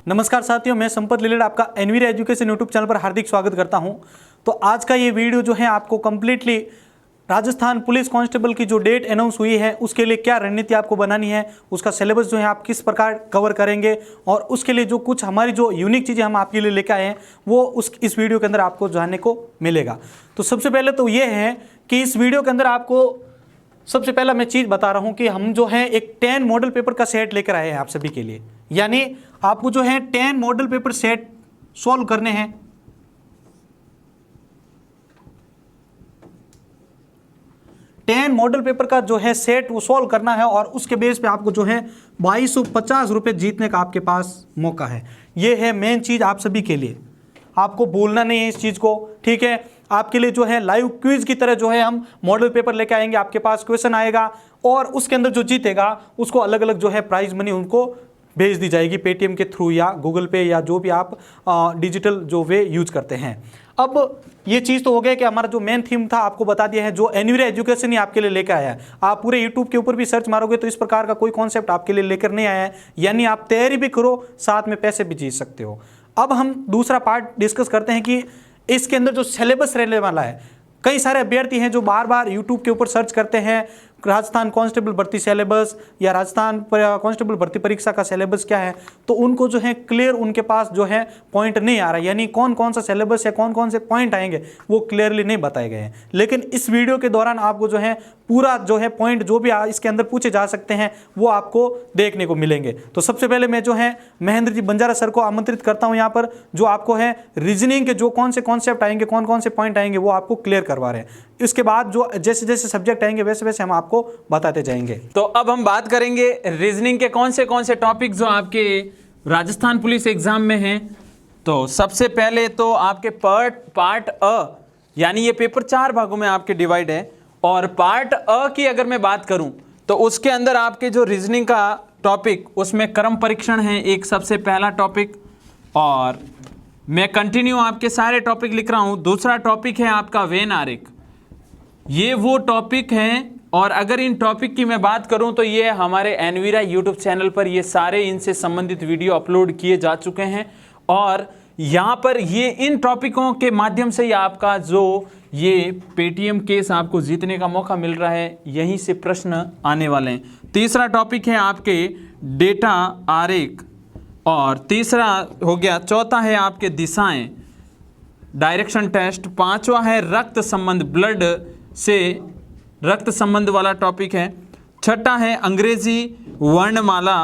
नमस्कार साथियों, मैं संपत लिलेड आपका एनवीरा एजुकेशन यूट्यूब चैनल पर हार्दिक स्वागत करता हूं। तो आज का ये वीडियो जो है आपको कम्प्लीटली राजस्थान पुलिस कांस्टेबल की जो डेट अनाउंस हुई है उसके लिए क्या रणनीति आपको बनानी है, उसका सिलेबस जो है आप किस प्रकार कवर करेंगे और उसके लिए जो कुछ हमारी जो यूनिक चीज़ें हम आपके लिए लेकर आए हैं वो इस वीडियो के अंदर आपको जानने को मिलेगा। तो सबसे पहले तो ये है कि इस वीडियो के अंदर आपको सबसे पहला मैं चीज़ बता रहा हूँ कि हम जो है एक 10 मॉडल पेपर का सेट लेकर आए हैं आप सभी के लिए। यानी आपको जो है 10 मॉडल पेपर सेट सॉल्व करने हैं। टेन मॉडल पेपर का जो है सेट वो सॉल्व करना है और उसके बेस पे आपको जो है 2250 रुपये जीतने का आपके पास मौका है। ये है मेन चीज़ आप सभी के लिए, आपको बोलना नहीं है इस चीज़ को, ठीक है। आपके लिए जो है लाइव क्विज की तरह जो है हम मॉडल पेपर लेके आएंगे, आपके पास क्वेश्चन आएगा और उसके अंदर जो जीतेगा उसको अलग अलग जो है प्राइज मनी उनको भेज दी जाएगी पेटीएम के थ्रू या गूगल पे या जो भी आप डिजिटल जो वे यूज करते हैं। अब ये चीज़ तो हो गया कि हमारा जो मेन थीम था आपको बता दिया है, जो एनवीरा एजुकेशन ही आपके लिए लेकर आया है। आप पूरे यूट्यूब के ऊपर भी सर्च मारोगे तो इस प्रकार का कोई कॉन्सेप्ट आपके लिए लेकर नहीं आया है, यानी आप तैयारी भी करो साथ में पैसे भी जीत सकते हो। अब हम दूसरा पार्ट डिस्कस करते हैं कि इसके अंदर जो सिलेबस रहने वाला है। कई सारे अभ्यर्थी हैं जो बार बार यूट्यूब के ऊपर सर्च करते हैं राजस्थान कांस्टेबल भर्ती सिलेबस या राजस्थान कांस्टेबल भर्ती परीक्षा का सिलेबस क्या है, तो उनको जो है क्लियर उनके पास जो है पॉइंट नहीं आ रहा, यानी कौन कौन सा सिलेबस है, कौन कौन से पॉइंट आएंगे वो क्लियरली नहीं बताए गए हैं। लेकिन इस वीडियो के दौरान आपको जो है पूरा जो है पॉइंट जो भी इसके अंदर पूछे जा सकते हैं वो आपको देखने को मिलेंगे। तो सबसे पहले मैं जो है महेंद्र जी बंजारा सर को आमंत्रित करता हूं यहाँ पर, जो आपको है रीजनिंग के जो कौन से कॉन्सेप्ट आएंगे, कौन कौन से पॉइंट आएंगे वो आपको क्लियर करवा रहे हैं। इसके बाद जो जैसे जैसे सब्जेक्ट आएंगे वैसे वैसे हम आपको बताते जाएंगे। तो अब हम बात करेंगे रीजनिंग के कौन से टॉपिक जो आपके राजस्थान पुलिस एग्जाम में हैं। तो सबसे पहले तो आपके पार्ट अ, यानी ये पेपर 4 भागों में आपके डिवाइड है और पार्ट अ की अगर मैं बात करूं तो उसके अंदर आपके जो रीजनिंग का टॉपिक उसमें क्रम परीक्षण है एक सबसे पहला टॉपिक, और मैं कंटिन्यू आपके सारे टॉपिक लिख रहा हूं। दूसरा टॉपिक है आपका वेन आरेख, ये वो टॉपिक हैं। और अगर इन टॉपिक की मैं बात करूं तो ये हमारे एनवीरा यूट्यूब चैनल पर ये सारे इनसे संबंधित वीडियो अपलोड किए जा चुके हैं और यहाँ पर ये इन टॉपिकों के माध्यम से ही आपका जो ये पेटीएम केस आपको जीतने का मौका मिल रहा है, यहीं से प्रश्न आने वाले हैं। तीसरा टॉपिक है आपके डेटा आरेख और तीसरा हो गया, चौथा है आपके दिशाएं डायरेक्शन टेस्ट, पांचवा है रक्त संबंध, ब्लड से रक्त संबंध वाला टॉपिक है, छठा है अंग्रेजी वर्णमाला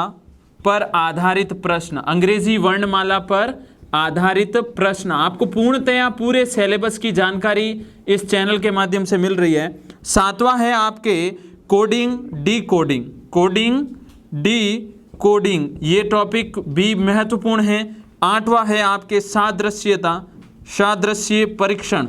पर आधारित प्रश्न, अंग्रेजी वर्णमाला पर आधारित प्रश्न। आपको पूर्णतया पूरे सिलेबस की जानकारी इस चैनल के माध्यम से मिल रही है। सातवां है आपके coding D coding, coding D coding, ये टॉपिक भी महत्वपूर्ण है। आठवां है आपके सादृश्यता, सादृश्य परीक्षण,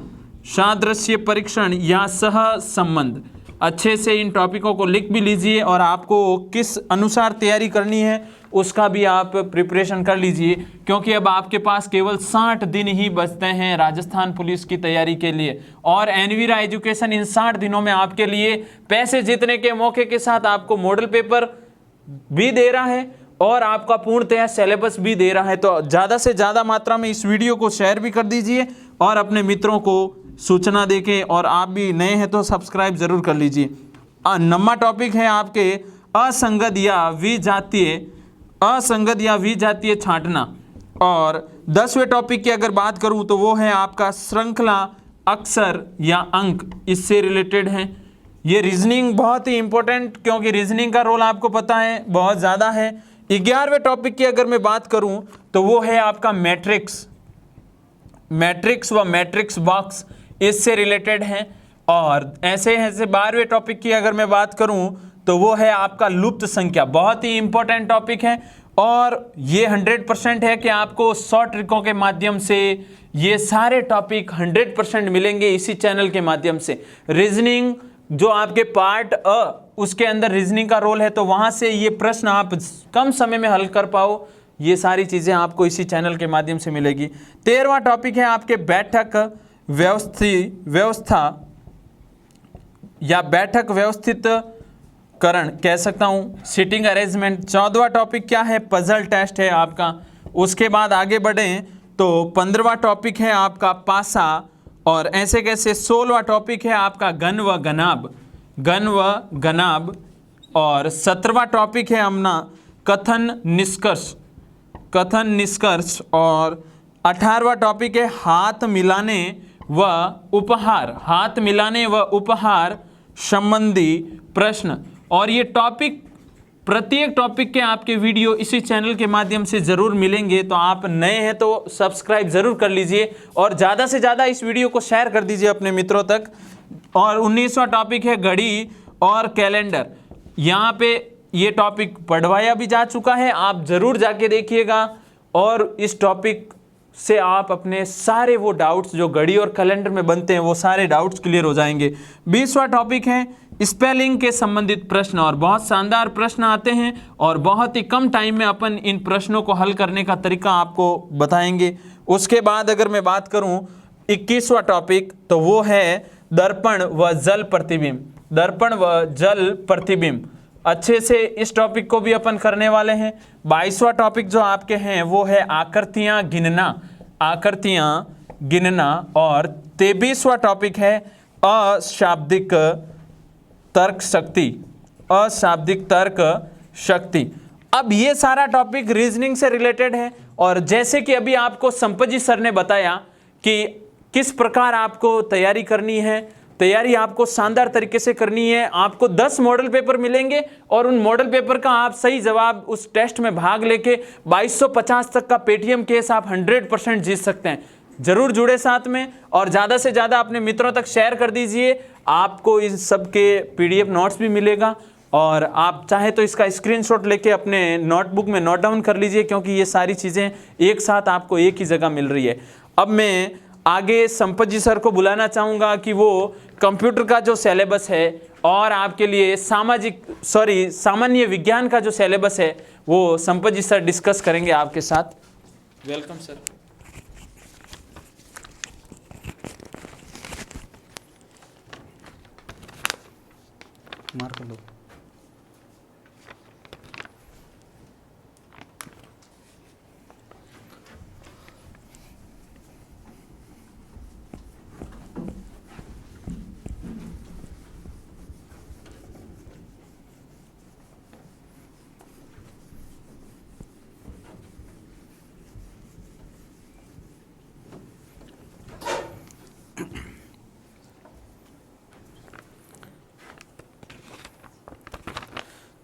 सादृश्य परीक्षण या सह संबंध। अच्छे से इन टॉपिकों को लिख भी लीजिए और आपको किस अनुसार तैयारी करनी है उसका भी आप प्रिपरेशन कर लीजिए, क्योंकि अब आपके पास केवल 60 दिन ही बचते हैं राजस्थान पुलिस की तैयारी के लिए और एनवीरा एजुकेशन इन 60 दिनों में आपके लिए पैसे जीतने के मौके के साथ आपको मॉडल पेपर भी दे रहा है और आपका पूर्णतः सिलेबस भी दे रहा है। तो ज़्यादा से ज़्यादा मात्रा में इस वीडियो को शेयर भी कर दीजिए और अपने मित्रों को सूचना देके, और आप भी नए हैं तो सब्सक्राइब जरूर कर लीजिए। 9वां टॉपिक है आपके असंगत या विजातीय छांटना, और 10वें टॉपिक की अगर बात करूं तो वो है आपका श्रृंखला अक्षर या अंक, इससे रिलेटेड है। ये रीजनिंग बहुत ही इंपॉर्टेंट, क्योंकि रीजनिंग का रोल आपको पता है बहुत ज़्यादा है। 11वें टॉपिक की अगर मैं बात करूं तो वो है आपका मैट्रिक्स व मैट्रिक्स बॉक्स, इससे रिलेटेड है। और ऐसे 12वें टॉपिक की अगर मैं बात करूं तो वो है आपका लुप्त संख्या, बहुत ही इंपॉर्टेंट टॉपिक है और ये 100% है कि आपको शॉर्ट ट्रिकों के माध्यम से ये सारे टॉपिक 100% मिलेंगे इसी चैनल के माध्यम से। रीजनिंग जो आपके पार्ट अ उसके अंदर रीजनिंग का रोल है, तो वहां से ये प्रश्न आप कम समय में हल कर पाओ, ये सारी चीजें आपको इसी चैनल के माध्यम से मिलेगी। 13वां टॉपिक है आपके बैठक व्यवस्था या बैठक व्यवस्थित करण कह सकता हूं, सीटिंग अरेंजमेंट। 14वां टॉपिक क्या है, पजल टेस्ट है आपका। उसके बाद आगे बढ़ें तो 15वां टॉपिक है आपका पासा, और ऐसे कैसे 16वां टॉपिक है आपका गण व गनाब, गण व गनाब, और 17वां टॉपिक है अपना कथन निष्कर्ष, कथन निष्कर्ष, और 18वां टॉपिक है हाथ मिलाने व उपहार, हाथ मिलाने व उपहार संबंधी प्रश्न। और ये टॉपिक, प्रत्येक टॉपिक के आपके वीडियो इसी चैनल के माध्यम से ज़रूर मिलेंगे, तो आप नए हैं तो सब्सक्राइब ज़रूर कर लीजिए और ज़्यादा से ज़्यादा इस वीडियो को शेयर कर दीजिए अपने मित्रों तक। और 19वां टॉपिक है घड़ी और कैलेंडर। यहाँ पे ये टॉपिक पढ़वाया भी जा चुका है, आप ज़रूर जाके देखिएगा और इस टॉपिक से आप अपने सारे वो डाउट्स जो घड़ी और कैलेंडर में बनते हैं वो सारे डाउट्स क्लियर हो जाएंगे। 20वां टॉपिक है स्पेलिंग के संबंधित प्रश्न, और बहुत शानदार प्रश्न आते हैं और बहुत ही कम टाइम में अपन इन प्रश्नों को हल करने का तरीका आपको बताएंगे। उसके बाद अगर मैं बात करूं 21वां टॉपिक तो वो है दर्पण व जल प्रतिबिंब, दर्पण व जल प्रतिबिंब। अच्छे से इस टॉपिक को भी अपन करने वाले हैं। 22वां टॉपिक जो आपके हैं वो है आकृतियां गिनना, आकृतियां गिनना, और 23वां टॉपिक है अशाब्दिक तर्क शक्ति, अशाब्दिक तर्क शक्ति। अब ये सारा टॉपिक रीजनिंग से रिलेटेड है, और जैसे कि अभी आपको संपत जी सर ने बताया कि किस प्रकार आपको तैयारी करनी है, तैयारी आपको शानदार तरीके से करनी है। आपको 10 मॉडल पेपर मिलेंगे और उन मॉडल पेपर का आप सही जवाब उस टेस्ट में भाग लेके 2250 तक का पेटीएम केस आप 100% जीत सकते हैं। जरूर जुड़े साथ में और ज़्यादा से ज़्यादा अपने मित्रों तक शेयर कर दीजिए। आपको इन सब के PDF नोट्स भी मिलेगा, और आप चाहे तो इसका स्क्रीनशॉट लेके अपने नोटबुक में नोट डाउन कर लीजिए, क्योंकि ये सारी चीज़ें एक साथ आपको एक ही जगह मिल रही है। अब मैं आगे संपत जी सर को बुलाना चाहूँगा कि वो कंप्यूटर का जो सिलेबस है और आपके लिए सामान्य विज्ञान का जो सिलेबस है वो संपत जी सर डिस्कस करेंगे आपके साथ। Welcome sir. मार्क कर दो।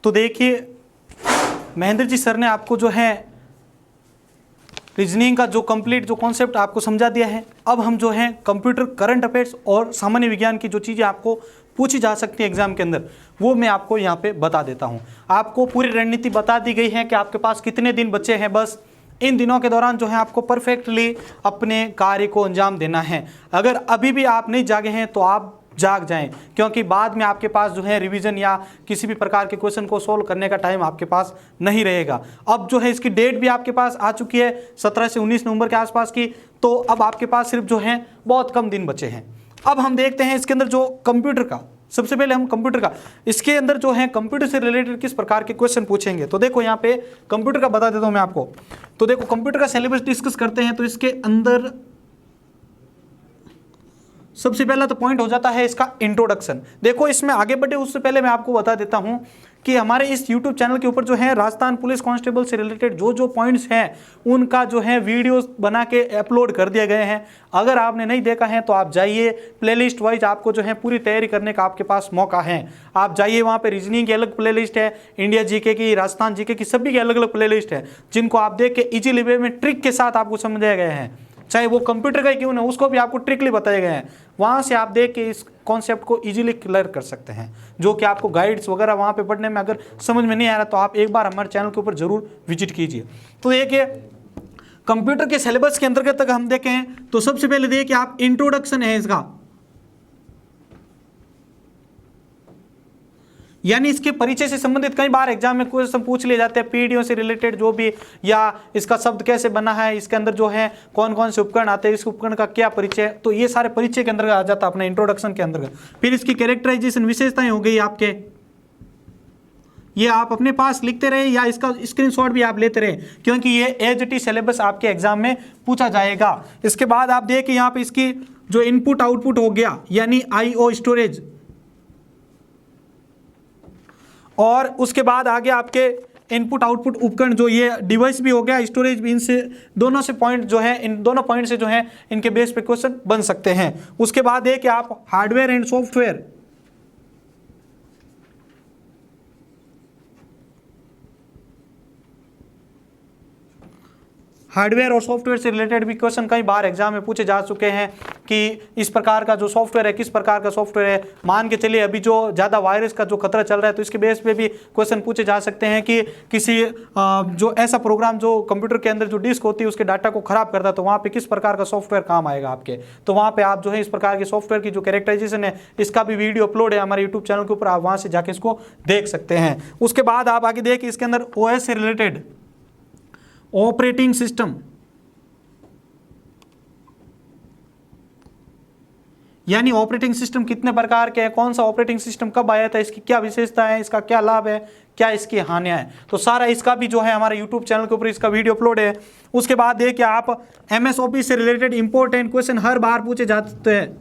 तो देखिए महेंद्र जी सर ने आपको जो है रीजनिंग का जो कंप्लीट जो कॉन्सेप्ट आपको समझा दिया है। अब हम जो है कंप्यूटर करंट अफेयर्स और सामान्य विज्ञान की जो चीज़ें आपको पूछी जा सकती है एग्जाम के अंदर वो मैं आपको यहाँ पे बता देता हूँ। आपको पूरी रणनीति बता दी गई है कि आपके पास कितने दिन बचे हैं, बस इन दिनों के दौरान जो है आपको परफेक्टली अपने कार्य को अंजाम देना है। अगर अभी भी आप नहीं जागे हैं तो आप जाग जाएं, क्योंकि बाद में आपके पास जो है रिवीजन या किसी भी प्रकार के क्वेश्चन को सोल्व करने का टाइम आपके पास नहीं रहेगा। अब जो है इसकी डेट भी आपके पास आ चुकी है 17 से 19 नवंबर के आसपास की, तो अब आपके पास सिर्फ जो है बहुत कम दिन बचे हैं। अब हम देखते हैं इसके अंदर जो कंप्यूटर का, सबसे पहले हम कंप्यूटर का, इसके अंदर जो है कंप्यूटर से रिलेटेड किस प्रकार के क्वेश्चन पूछेंगे। तो देखो यहाँ पे कंप्यूटर का बता देता हूँ मैं आपको। तो देखो कंप्यूटर का सिलेबस डिस्कस करते हैं तो इसके अंदर सबसे पहला तो पॉइंट हो जाता है इसका इंट्रोडक्शन। देखो इसमें आगे बढ़े उससे पहले मैं आपको बता देता हूं कि हमारे इस YouTube चैनल के ऊपर जो है राजस्थान पुलिस कांस्टेबल से रिलेटेड जो जो पॉइंट्स हैं उनका जो है वीडियोस बना के अपलोड कर दिए गए हैं। अगर आपने नहीं देखा है तो आप जाइए, प्लेलिस्ट वाइज आपको जो है पूरी तैयारी करने का आपके पास मौका है। आप जाइए, वहाँ पे रीजनिंग की अलग प्लेलिस्ट है, इंडिया जीके की, राजस्थान जीके की, सभी की अलग अलग प्लेलिस्ट है जिनको आप देख के इजीली वे में ट्रिक के साथ आपको समझाए गए हैं। चाहे वो कंप्यूटर का ही क्यों ना, उसको भी आपको ट्रिकली बताए गए हैं। वहाँ से आप देख के इस कॉन्सेप्ट को इजीली क्लियर कर सकते हैं, जो कि आपको गाइड्स वगैरह वहाँ पे पढ़ने में अगर समझ में नहीं आ रहा तो आप एक बार हमारे चैनल के ऊपर जरूर विजिट कीजिए। तो देखिए कंप्यूटर के सिलेबस के अंतर्गत तक हम देखें तो सबसे पहले देखिए आप इंट्रोडक्शन है इसका, यानी इसके परिचय से संबंधित कई बार एग्जाम में क्वेश्चन पूछ लिए जाते हैं, पीडीओ से रिलेटेड जो भी, या इसका शब्द कैसे बना है, इसके अंदर जो है कौन कौन से उपकरण आते हैं, इस उपकरण का क्या परिचय, तो ये सारे परिचय के अंतर्गत आ जाता है अपने इंट्रोडक्शन के अंतर्गत। फिर इसकी कैरेक्टराइजेशन विशेषताएं हो गई आपके, ये आप अपने पास लिखते रहे या इसका स्क्रीनशॉट भी आप लेते रहे, क्योंकि ये एज इट इज सिलेबस आपके एग्जाम में पूछा जाएगा। इसके बाद आप देखिए यहाँ पे इसकी जो इनपुट आउटपुट हो गया यानी आईओ स्टोरेज, और उसके बाद आगे आपके इनपुट आउटपुट उपकरण जो ये डिवाइस भी हो गया, स्टोरेज भी, इनसे दोनों से पॉइंट जो है, इन दोनों पॉइंट से जो है इनके बेस पे क्वेश्चन बन सकते हैं। उसके बाद है कि आप हार्डवेयर एंड सॉफ्टवेयर, हार्डवेयर और सॉफ्टवेयर से रिलेटेड भी क्वेश्चन कई बार एग्जाम में पूछे जा चुके हैं कि इस प्रकार का जो सॉफ्टवेयर है किस प्रकार का सॉफ्टवेयर है। मान के चलिए अभी जो ज़्यादा वायरस का जो खतरा चल रहा है तो इसके बेस पे भी क्वेश्चन पूछे जा सकते हैं कि किसी जो ऐसा प्रोग्राम जो कंप्यूटर के अंदर जो डिस्क होती है उसके डाटा को खराब करता है तो वहाँ पे किस प्रकार का सॉफ्टवेयर काम आएगा आपके। तो वहाँ पे आप जो है इस प्रकार के सॉफ्टवेयर की जो कैरेक्टराइजेशन है इसका भी वीडियो अपलोड है हमारे यूट्यूब चैनल के ऊपर, आप वहाँ से जाके इसको देख सकते हैं। उसके बाद आप आगे देखिए इसके अंदर ओएस से रिलेटेड ऑपरेटिंग सिस्टम, यानी ऑपरेटिंग सिस्टम कितने प्रकार के हैं, कौन सा ऑपरेटिंग सिस्टम कब आया था, इसकी क्या विशेषता है, इसका क्या लाभ है, क्या इसकी हानियां हैं, तो सारा इसका भी जो है हमारे यूट्यूब चैनल के ऊपर इसका वीडियो अपलोड है। उसके बाद देखिए आप एमएस ऑफिस से रिलेटेड इंपॉर्टेंट क्वेश्चन हर बार पूछे जाते हैं,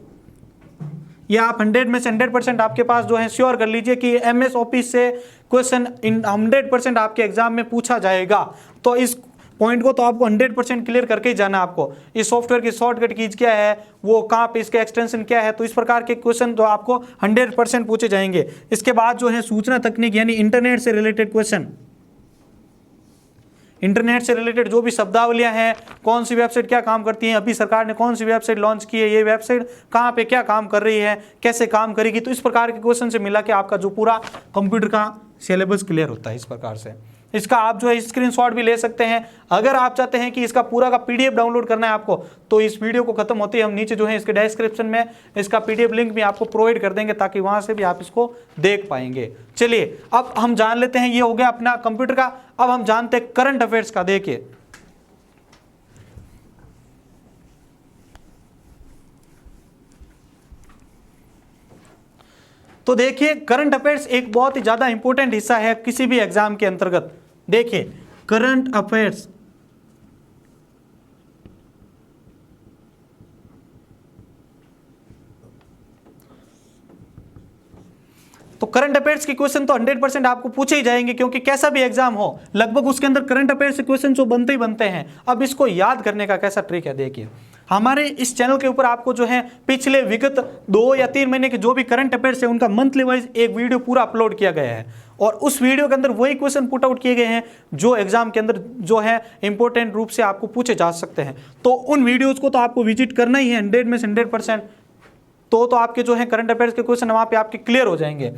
ये आप 100 में से 100% आपके पास जो है श्योर कर लीजिए कि एमएस ऑफिस से क्वेश्चन 100% आपके एग्जाम में पूछा जाएगा। तो इस पॉइंट को तो आपको 100% क्लियर करके ही जाना है आपको। इस सॉफ्टवेयर की शॉर्टकट कीज क्या है, वो कहाँ पे इसके एक्सटेंशन क्या है, तो इस प्रकार के क्वेश्चन तो आपको 100% पूछे जाएंगे। इसके बाद जो है सूचना तकनीक यानी इंटरनेट से रिलेटेड क्वेश्चन, इंटरनेट से रिलेटेड जो भी शब्दावलियां हैं, कौन सी वेबसाइट क्या काम करती है, अभी सरकार ने कौन सी वेबसाइट लॉन्च की है, ये वेबसाइट कहाँ पे क्या काम कर रही है, कैसे काम करेगी, तो इस प्रकार के क्वेश्चन से मिला के आपका जो पूरा कंप्यूटर का सिलेबस क्लियर होता है। इस प्रकार से इसका आप जो है स्क्रीनशॉट भी ले सकते हैं। अगर आप चाहते हैं कि इसका पूरा का पीडीएफ डाउनलोड करना है आपको, तो इस वीडियो को खत्म होते ही हम नीचे जो है इसके डिस्क्रिप्शन में इसका पीडीएफ लिंक भी आपको प्रोवाइड कर देंगे ताकि वहां से भी आप इसको देख पाएंगे। चलिए अब हम जान लेते हैं, ये हो गया अपना कंप्यूटर का। अब हम जानते हैं करंट अफेयर्स का। देखिए तो देखिए करंट अफेयर्स एक बहुत ही ज्यादा इंपॉर्टेंट हिस्सा है किसी भी एग्जाम के अंतर्गत। देखिए करंट अफेयर्स, तो करंट अफेयर्स के क्वेश्चन तो 100% आपको पूछे ही जाएंगे, क्योंकि कैसा भी एग्जाम हो लगभग उसके अंदर करंट अफेयर्स से क्वेश्चन जो बनते ही बनते हैं। अब इसको याद करने का कैसा ट्रिक है, देखिए हमारे इस चैनल के ऊपर आपको जो है पिछले विगत 2 या 3 महीने के जो भी करंट अफेयर्स है उनका मंथली वाइज एक वीडियो पूरा अपलोड किया गया है, और उस वीडियो के अंदर वही क्वेश्चन पुट आउट किए गए हैं जो एग्जाम के अंदर जो है इंपॉर्टेंट रूप से आपको पूछे जा सकते हैं। तो उन वीडियोज को तो आपको विजिट करना ही है 100 में से 100%, तो आपके जो है करंट अफेयर्स के क्वेश्चन वहां पे आपके क्लियर हो जाएंगे।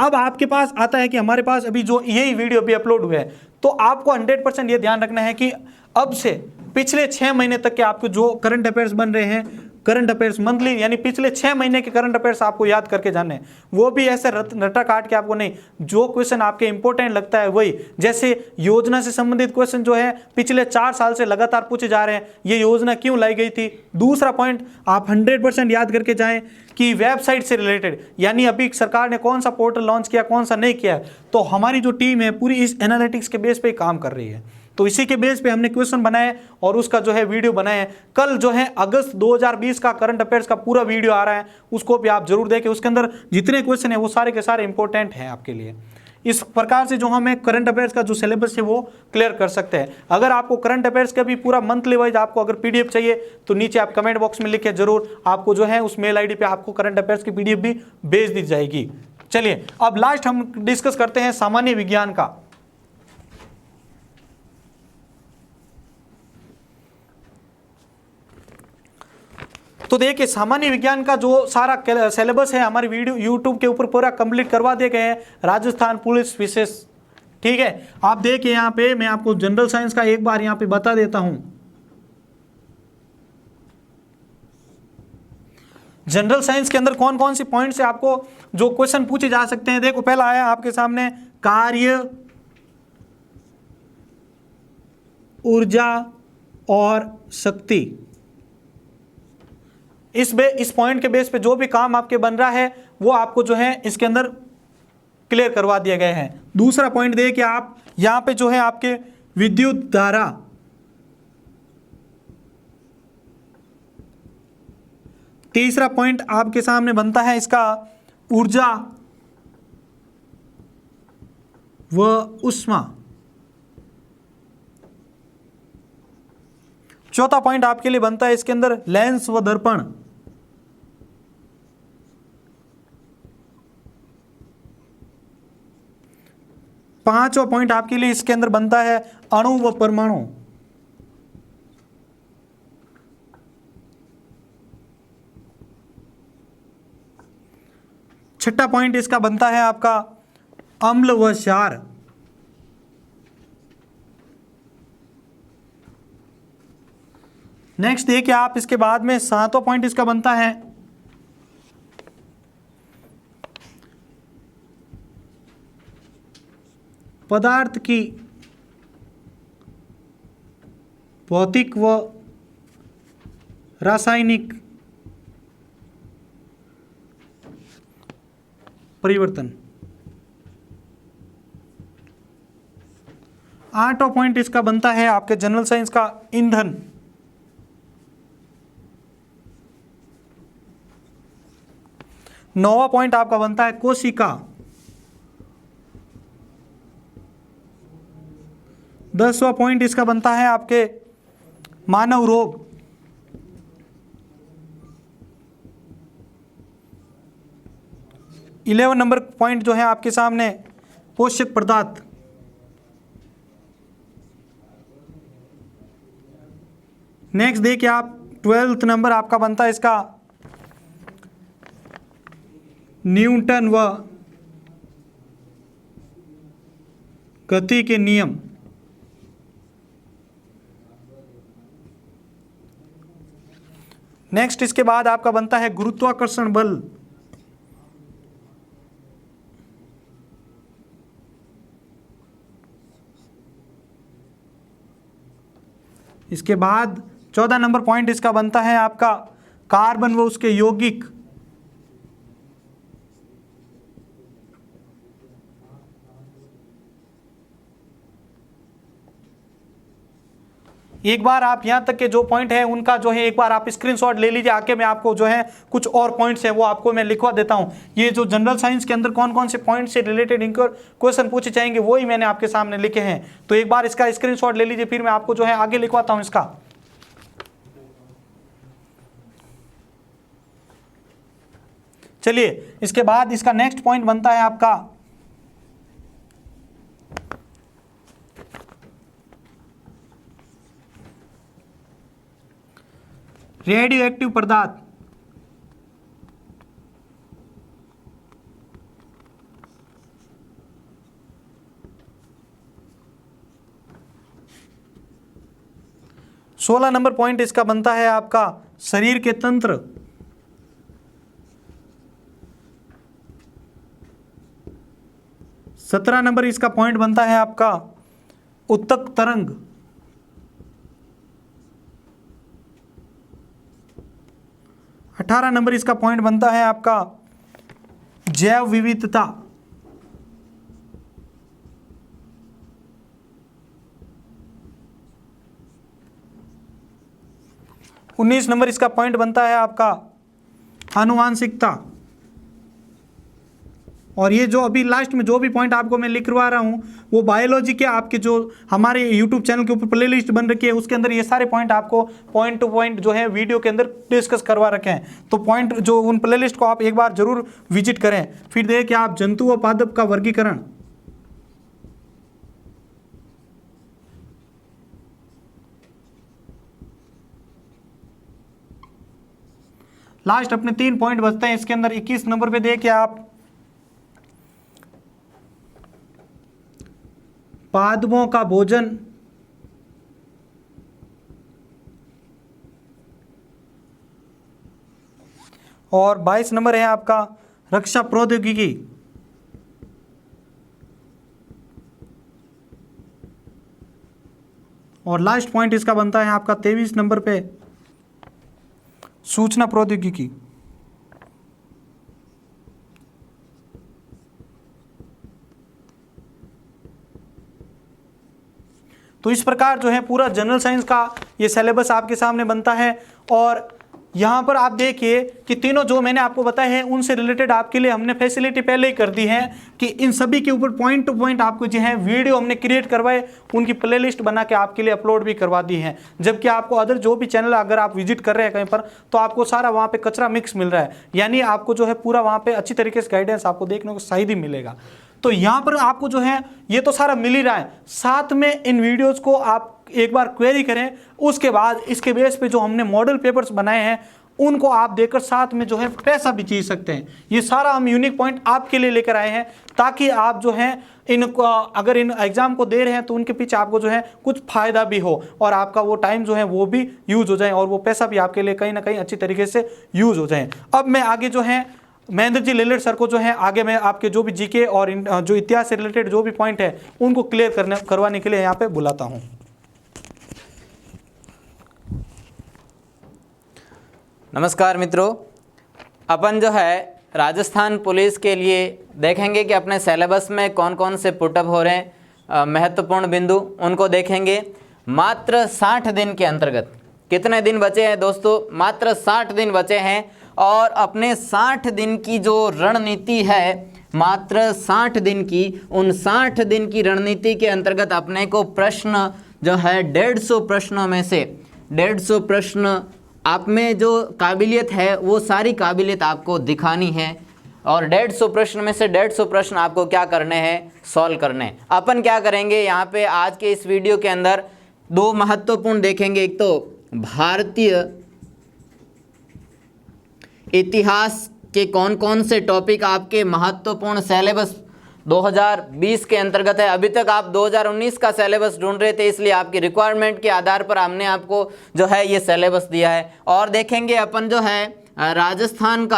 अब आपके पास आता है कि हमारे पास अभी जो यही वीडियो भी अपलोड हुआ है, तो आपको 100% ये ध्यान रखना है कि अब से पिछले 6 महीने तक के आपको जो करंट अफेयर्स बन रहे हैं, करंट अफेयर्स मंथली, यानी पिछले 6 महीने के करंट अफेयर्स आपको याद करके जाने हैं। वो भी ऐसे रटा काट के आपको नहीं, जो क्वेश्चन आपके इंपॉर्टेंट लगता है वही। जैसे योजना से संबंधित क्वेश्चन जो है पिछले 4 साल से लगातार पूछे जा रहे हैं, ये योजना क्यों लाई गई थी। दूसरा पॉइंट आप 100% याद करके जाएं कि वेबसाइट से रिलेटेड, यानी अभी सरकार ने कौन सा पोर्टल लॉन्च किया, कौन सा नहीं किया, तो हमारी जो टीम है पूरी इस एनालिटिक्स के बेस पे काम कर रही है। तो इसी के बेस पे हमने क्वेश्चन बनाए और उसका जो है वीडियो बनाए हैं। कल जो है अगस्त 2020 का करंट अफेयर्स का पूरा वीडियो आ रहा है, उसको भी आप जरूर देखें। उसके अंदर जितने क्वेश्चन है वो सारे के सारे इंपॉर्टेंट हैं आपके लिए। इस प्रकार से जो हमें करंट अफेयर्स का जो सिलेबस है वो क्लियर कर सकते हैं। अगर आपको करंट अफेयर्स का भी पूरा मंथली वाइज आपको अगर पीडीएफ चाहिए तो नीचे आप कमेंट बॉक्स में लिखे जरूर, आपको जो है उस मेल आईडी पे आपको करंट अफेयर्स की पीडीएफ भी भेज दी जाएगी। चलिए अब लास्ट हम डिस्कस करते हैं सामान्य विज्ञान का। तो देखिए सामान्य विज्ञान का जो सारा सिलेबस है हमारी वीडियो यूट्यूब के ऊपर पूरा कंप्लीट करवा दिए गए हैं, राजस्थान पुलिस विशेष। ठीक है, आप देखिए यहाँ पे मैं आपको जनरल साइंस का एक बार यहाँ पे बता देता हूं। जनरल साइंस के अंदर कौन कौन सी पॉइंट से आपको जो क्वेश्चन पूछे जा सकते हैं। देखो पहला आया आपके सामने कार्य, ऊर्जा और शक्ति। इस पॉइंट के बेस पे जो भी काम आपके बन रहा है वो आपको जो है इसके अंदर क्लियर करवा दिए गए हैं। दूसरा पॉइंट देखिए कि आप यहाँ पे जो है आपके विद्युत धारा, तीसरा पॉइंट आपके सामने बनता है इसका ऊर्जा व ऊष्मा। चौथा पॉइंट आपके लिए बनता है इसके अंदर लेंस व दर्पण। पांचवा पॉइंट आपके लिए इसके अंदर बनता है अणु व परमाणु। छठा पॉइंट इसका बनता है आपका अम्ल व क्षार। नेक्स्ट देखिए आप इसके बाद में सातवां पॉइंट इसका बनता है पदार्थ की भौतिक व रासायनिक परिवर्तन। आठवां पॉइंट इसका बनता है आपके जनरल साइंस का ईंधन। नौवां पॉइंट आपका बनता है कोशिका। 10वां पॉइंट इसका बनता है आपके मानव रोग। 11 नंबर पॉइंट जो है आपके सामने पोषक पदार्थ। नेक्स्ट देखिए आप 12th नंबर आपका बनता है इसका न्यूटन व गति के नियम। नेक्स्ट इसके बाद आपका बनता है गुरुत्वाकर्षण बल। इसके बाद 14 नंबर पॉइंट इसका बनता है आपका कार्बन व उसके यौगिक। एक बार आप यहां तक के जो पॉइंट है उनका जो है एक बार आप स्क्रीनशॉट ले लीजिए। आके मैं आपको जो है कुछ और पॉइंट्स है वो आपको मैं लिखवा देता हूं। ये जो जनरल साइंस के अंदर कौन कौन से पॉइंट से रिलेटेड क्वेश्चन पूछे जाएंगे वही मैंने आपके सामने लिखे हैं। तो एक बार इसका स्क्रीनशॉट ले लीजिए, फिर मैं आपको जो है आगे लिखवाता हूं इसका। चलिए इसके बाद इसका नेक्स्ट पॉइंट बनता है आपका रेडियो एक्टिव पदार्थ। सोलह नंबर पॉइंट इसका बनता है आपका शरीर के तंत्र। सत्रह नंबर इसका पॉइंट बनता है आपका उत्तक तरंग। 18 नंबर इसका पॉइंट बनता है आपका जैव विविधता। 19 नंबर इसका पॉइंट बनता है आपका आनुवांशिकता। और ये जो अभी लास्ट में जो भी पॉइंट आपको मैं लिखवा रहा हूँ वो बायोलॉजी के आपके जो हमारे यूट्यूब चैनल के ऊपर प्लेलिस्ट बन रखी है उसके अंदर ये सारे पॉइंट आपको पॉइंट टू पॉइंट जो है वीडियो के अंदर डिस्कस करवा रखे हैं। तो पॉइंट जो उन प्लेलिस्ट को आप एक बार जरूर विजिट करें। फिर देखिए आप जंतु व पादप का वर्गीकरण। लास्ट अपने 3 पॉइंट बचते हैं इसके अंदर। 21 नंबर पे देखिए आप पादपों का भोजन और 22 नंबर है आपका रक्षा प्रौद्योगिकी। और लास्ट पॉइंट इसका बनता है आपका 23 नंबर पे सूचना प्रौद्योगिकी। तो इस प्रकार जो है पूरा जनरल साइंस का ये सिलेबस आपके सामने बनता है। और यहाँ पर आप देखिए कि तीनों जो मैंने आपको बताए हैं उनसे रिलेटेड आपके लिए हमने फैसिलिटी पहले ही कर दी है कि इन सभी के ऊपर पॉइंट टू पॉइंट आपको जो है वीडियो हमने क्रिएट करवाए, उनकी प्लेलिस्ट बना के आपके लिए अपलोड भी करवा दी है। जबकि आपको अदर जो भी चैनल अगर आप विजिट कर रहे हैं कहीं पर तो आपको सारा वहाँ पे कचरा मिक्स मिल रहा है, यानी आपको जो है पूरा वहाँ पे अच्छी तरीके से गाइडेंस आपको देखने को शायद ही मिलेगा। तो यहाँ पर आपको जो है ये तो सारा मिल ही रहा है, साथ में इन वीडियोज़ को आप एक बार क्वेरी करें, उसके बाद इसके बेस पे जो हमने मॉडल पेपर्स बनाए हैं उनको आप देकर साथ में जो है पैसा भी जीत सकते हैं। ये सारा हम यूनिक पॉइंट आपके लिए लेकर आए हैं ताकि आप जो है इनको अगर इन एग्जाम को दे रहे हैं तो उनके पीछे आपको जो है कुछ फायदा भी हो और आपका वो टाइम जो है वो भी यूज हो जाए और वो पैसा भी आपके लिए कहीं ना कहीं अच्छी तरीके से यूज हो जाए। अब मैं आगे जो है महेंद्र जी लेलड़ सर को जो है आगे मैं आपके जो भी जीके और जो इतिहास से रिलेटेड जो भी पॉइंट है उनको क्लियर करवाने के लिए यहाँ पे बुलाता हूँ। नमस्कार मित्रों, अपन जो है राजस्थान पुलिस के लिए देखेंगे कि अपने सिलेबस में कौन कौन से पुटअप हो रहे हैं, महत्वपूर्ण बिंदु उनको देखेंगे। मात्र 60 दिन के अंतर्गत कितने दिन बचे हैं दोस्तों? मात्र 60 दिन बचे हैं और अपने 60 दिन की जो रणनीति है, मात्र 60 दिन की, उन 60 दिन की रणनीति के अंतर्गत अपने को प्रश्न जो है 150 प्रश्नों में से 150 प्रश्न आप में जो काबिलियत है वो सारी काबिलियत आपको दिखानी है और 150 प्रश्न में से 150 प्रश्न आपको क्या करने हैं? सॉल्व करने। अपन क्या करेंगे यहाँ पे आज के इस वीडियो के अंदर दो महत्वपूर्ण देखेंगे। एक तो भारतीय इतिहास के कौन कौन से टॉपिक आपके महत्वपूर्ण सिलेबस 2020 के अंतर्गत है। अभी तक आप 2019 का सिलेबस ढूंढ रहे थे, इसलिए आपकी रिक्वायरमेंट के आधार पर हमने आपको जो है ये सिलेबस दिया है। और देखेंगे अपन जो है राजस्थान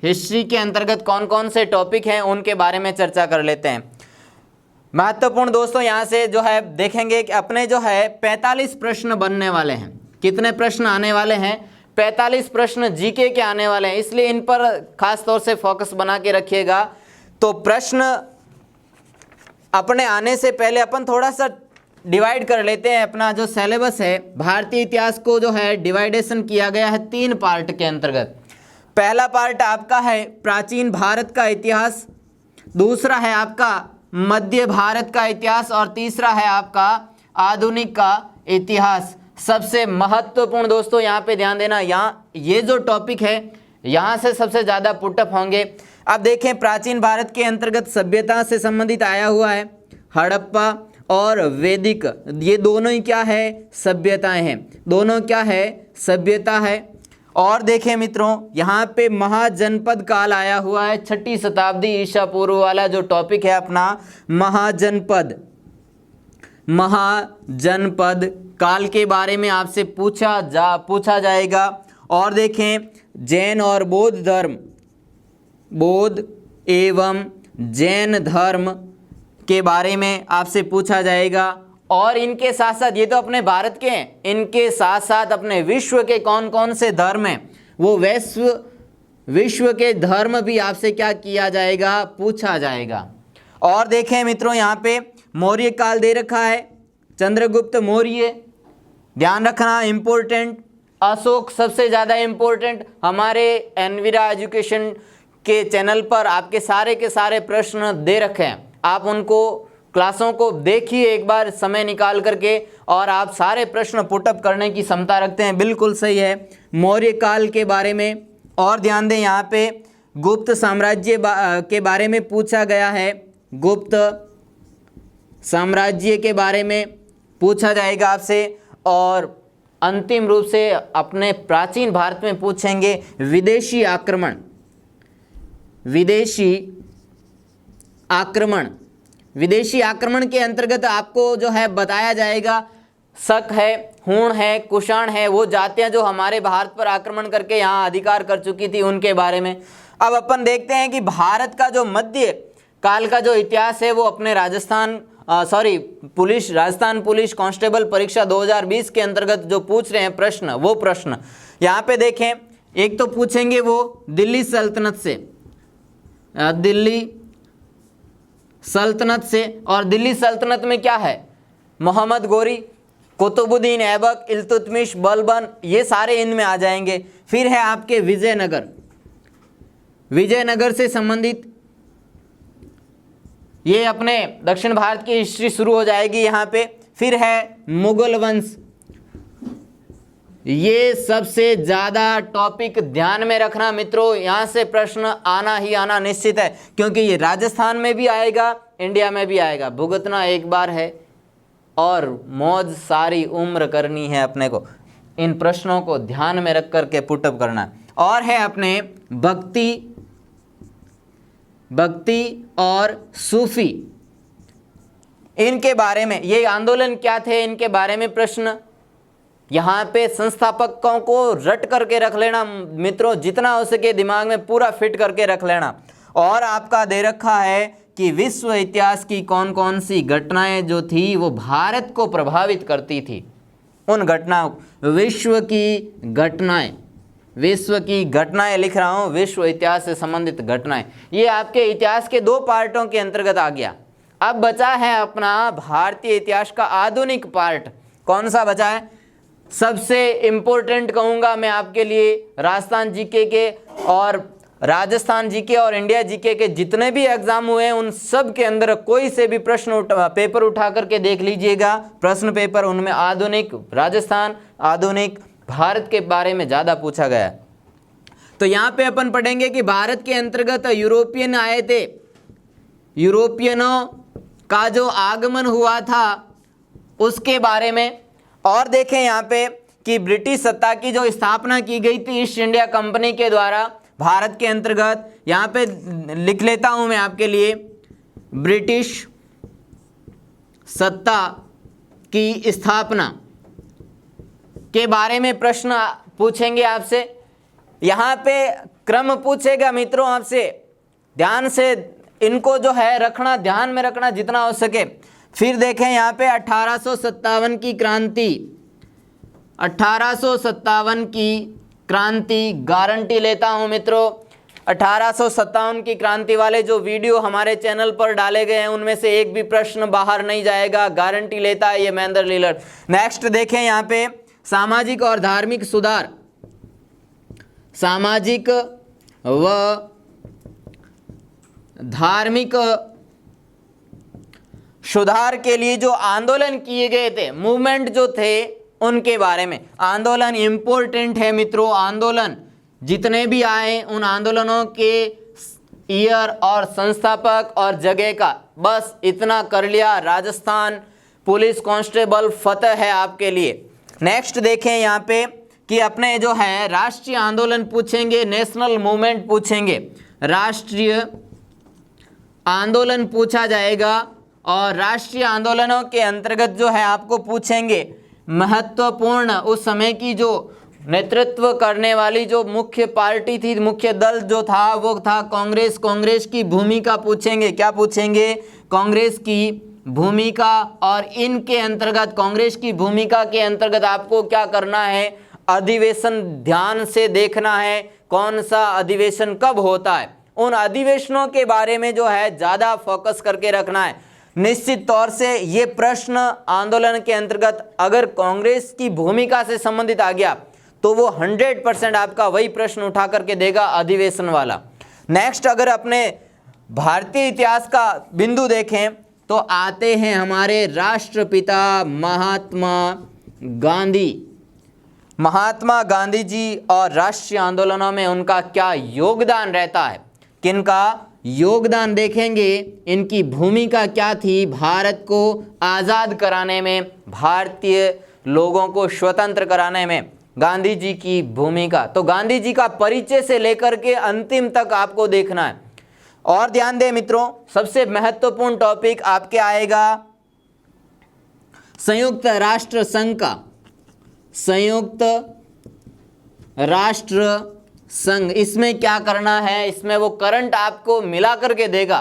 हिस्ट्री के अंतर्गत कौन कौन से टॉपिक हैं उनके बारे में चर्चा कर लेते हैं। महत्वपूर्ण दोस्तों यहाँ से जो है देखेंगे कि अपने जो है 45 प्रश्न बनने वाले हैं। कितने प्रश्न आने वाले हैं? 45 प्रश्न जीके के आने वाले हैं, इसलिए इन पर खास तौर से फोकस बना के रखिएगा। तो प्रश्न अपने आने से पहले अपन थोड़ा सा डिवाइड कर लेते हैं। अपना जो सिलेबस है भारतीय इतिहास को जो है डिवाइडेशन किया गया है 3 पार्ट के अंतर्गत। पहला पार्ट आपका है प्राचीन भारत का इतिहास, दूसरा है आपका मध्य भारत का इतिहास और तीसरा है आपका आधुनिक का इतिहास। सबसे महत्वपूर्ण दोस्तों यहाँ पे ध्यान देना, यहाँ ये जो टॉपिक है यहाँ से सबसे ज़्यादा पुटअप होंगे। अब देखें प्रचीन भारत के अंतर्गत सभ्यता से संबंधित आया हुआ है, हड़प्पा और वैदिक, ये दोनों ही क्या है? सभ्यताएं हैं, दोनों क्या है? सभ्यता है। और देखें मित्रों यहाँ पे महाजनपद काल आया हुआ है, 6ठी शताब्दी ईसा पूर्व वाला जो टॉपिक है अपना महाजनपद काल के बारे में आपसे पूछा जाएगा। और देखें जैन और बौद्ध एवं जैन धर्म के बारे में आपसे पूछा जाएगा। और इनके साथ साथ, ये तो अपने भारत के हैं, इनके साथ साथ अपने विश्व के कौन कौन से धर्म हैं वो विश्व के धर्म भी आपसे क्या किया जाएगा? पूछा जाएगा। और देखें मित्रों यहाँ पे मौर्य काल दे रखा है, चंद्रगुप्त मौर्य, ध्यान रखना इम्पोर्टेंट। अशोक सबसे ज़्यादा इम्पोर्टेंट। हमारे एनवीरा एजुकेशन के चैनल पर आपके सारे के सारे प्रश्न दे रखे हैं, आप उनको क्लासों को देखिए एक बार समय निकाल करके और आप सारे प्रश्न पुटअप करने की क्षमता रखते हैं, बिल्कुल सही है। मौर्य काल के बारे में और ध्यान दें, यहाँ पे गुप्त साम्राज्य के बारे में पूछा गया है, गुप्त साम्राज्य के बारे में पूछा जाएगा आपसे। और अंतिम रूप से अपने प्राचीन भारत में पूछेंगे विदेशी आक्रमण के अंतर्गत आपको जो है बताया जाएगा शक है, हूण है, कुषाण है, वो जातियां जो हमारे भारत पर आक्रमण करके यहाँ अधिकार कर चुकी थी उनके बारे में। अब अपन देखते हैं कि भारत का जो मध्य काल का जो इतिहास है वो अपने राजस्थान पुलिस कांस्टेबल परीक्षा 2020 के अंतर्गत जो पूछ रहे हैं प्रश्न, वो प्रश्न यहाँ पे देखें। एक तो पूछेंगे वो दिल्ली सल्तनत से, दिल्ली सल्तनत से। और दिल्ली सल्तनत में क्या है, मोहम्मद गोरी, कुतुबुद्दीन ऐबक, इल्तुतमिश, बलबन, ये सारे इनमें आ जाएंगे। फिर है आपके विजयनगर, विजयनगर से संबंधित ये अपने दक्षिण भारत की हिस्ट्री शुरू हो जाएगी यहाँ पे। फिर है मुगल वंश, ये सबसे ज़्यादा टॉपिक ध्यान में रखना मित्रों, यहाँ से प्रश्न आना ही आना निश्चित है, क्योंकि ये राजस्थान में भी आएगा, इंडिया में भी आएगा। भुगतना एक बार है और मौज सारी उम्र करनी है अपने को। इन प्रश्नों को ध्यान में रख करके पुटअप करना है। और है अपने भक्ति और सूफी, इनके बारे में, ये आंदोलन क्या थे, इनके बारे में प्रश्न यहाँ पे संस्थापकों को रट करके रख लेना मित्रों, जितना हो सके दिमाग में पूरा फिट करके रख लेना। और आपका दे रखा है कि विश्व इतिहास की कौन कौन सी घटनाएं जो थी वो भारत को प्रभावित करती थी, उन घटनाओं, विश्व की घटनाएं लिख रहा हूँ, विश्व इतिहास से संबंधित घटनाएं। ये आपके इतिहास के 2 पार्टों के अंतर्गत आ गया। अब बचा है अपना भारतीय इतिहास का आधुनिक पार्ट। कौन सा बचा है? सबसे इम्पोर्टेंट कहूँगा मैं आपके लिए, राजस्थान जीके के और राजस्थान जीके और इंडिया जीके के जितने भी एग्जाम हुए हैं उन सब के अंदर कोई से भी प्रश्न पेपर उठा करके देख लीजिएगा, प्रश्न पेपर, उनमें आधुनिक राजस्थान, आधुनिक भारत के बारे में ज़्यादा पूछा गया है। तो यहाँ पे अपन पढ़ेंगे कि भारत के अंतर्गत यूरोपियन आए थे, यूरोपियनों का जो आगमन हुआ था उसके बारे में। और देखें यहाँ पे कि ब्रिटिश सत्ता की जो स्थापना की गई थी ईस्ट इंडिया कंपनी के द्वारा भारत के अंतर्गत, यहाँ पे लिख लेता हूँ मैं आपके लिए, ब्रिटिश सत्ता की स्थापना के बारे में प्रश्न पूछेंगे आपसे। यहाँ पे क्रम पूछेगा मित्रों आपसे, ध्यान से इनको जो है रखना, ध्यान में रखना जितना हो सके। फिर देखें यहाँ पे 1857 की क्रांति, 1857 की क्रांति गारंटी लेता हूँ मित्रों। 1857 की क्रांति वाले जो वीडियो हमारे चैनल पर डाले गए हैं उनमें से एक भी प्रश्न बाहर नहीं जाएगा, गारंटी लेता है ये महेंद्र लीलर। नेक्स्ट देखें यहाँ पे सामाजिक और धार्मिक सुधार, सामाजिक व धार्मिक सुधार के लिए जो आंदोलन किए गए थे, मूवमेंट जो थे उनके बारे में। आंदोलन इंपॉर्टेंट है मित्रों, आंदोलन जितने भी आए उन आंदोलनों के ईयर और संस्थापक और जगह का बस इतना कर लिया, राजस्थान पुलिस कांस्टेबल फतेह है आपके लिए। नेक्स्ट देखें यहाँ पे कि अपने जो है राष्ट्रीय आंदोलन पूछेंगे, नेशनल मूवमेंट पूछेंगे, राष्ट्रीय आंदोलन पूछा जाएगा। और राष्ट्रीय आंदोलनों के अंतर्गत जो है आपको पूछेंगे महत्वपूर्ण उस समय की जो नेतृत्व करने वाली जो मुख्य पार्टी थी, मुख्य दल जो था वो था कांग्रेस। कांग्रेस की भूमिका पूछेंगे, क्या पूछेंगे? कांग्रेस की भूमिका। और इनके अंतर्गत, कांग्रेस की भूमिका के अंतर्गत आपको क्या करना है? अधिवेशन ध्यान से देखना है, कौन सा अधिवेशन कब होता है, उन अधिवेशनों के बारे में जो है ज़्यादा फोकस करके रखना है। निश्चित तौर से ये प्रश्न आंदोलन के अंतर्गत अगर कांग्रेस की भूमिका से संबंधित आ गया तो वो 100% आपका वही प्रश्न उठा करके देगा, अधिवेशन वाला। नेक्स्ट अगर अपने भारतीय इतिहास का बिंदु देखें तो आते हैं हमारे राष्ट्रपिता महात्मा गांधी। महात्मा गांधी जी और राष्ट्रीय आंदोलनों में उनका क्या योगदान रहता है, किनका योगदान देखेंगे, इनकी भूमिका क्या थी भारत को आज़ाद कराने में, भारतीय लोगों को स्वतंत्र कराने में गांधी जी की भूमिका। तो गांधी जी का परिचय से लेकर के अंतिम तक आपको देखना है। और ध्यान दें मित्रों, सबसे महत्वपूर्ण टॉपिक आपके आएगा संयुक्त राष्ट्र संघ का, संयुक्त राष्ट्र संघ। इसमें क्या करना है, इसमें वो करंट आपको मिला करके देगा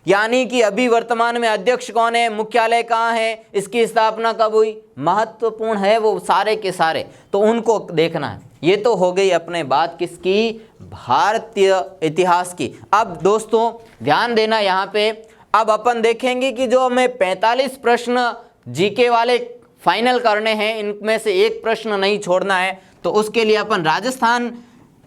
यानी कि अभी वर्तमान में अध्यक्ष कौन है, मुख्यालय कहाँ है, इसकी स्थापना कब हुई, महत्वपूर्ण है वो सारे के सारे, तो उनको देखना है। ये तो हो गई अपने बात किसकी, भारतीय इतिहास की। अब दोस्तों ध्यान देना यहाँ पे, अब अपन देखेंगे कि जो हमें 45 प्रश्न जीके वाले फाइनल करने हैं, इनमें से एक प्रश्न नहीं छोड़ना है, तो उसके लिए अपन राजस्थान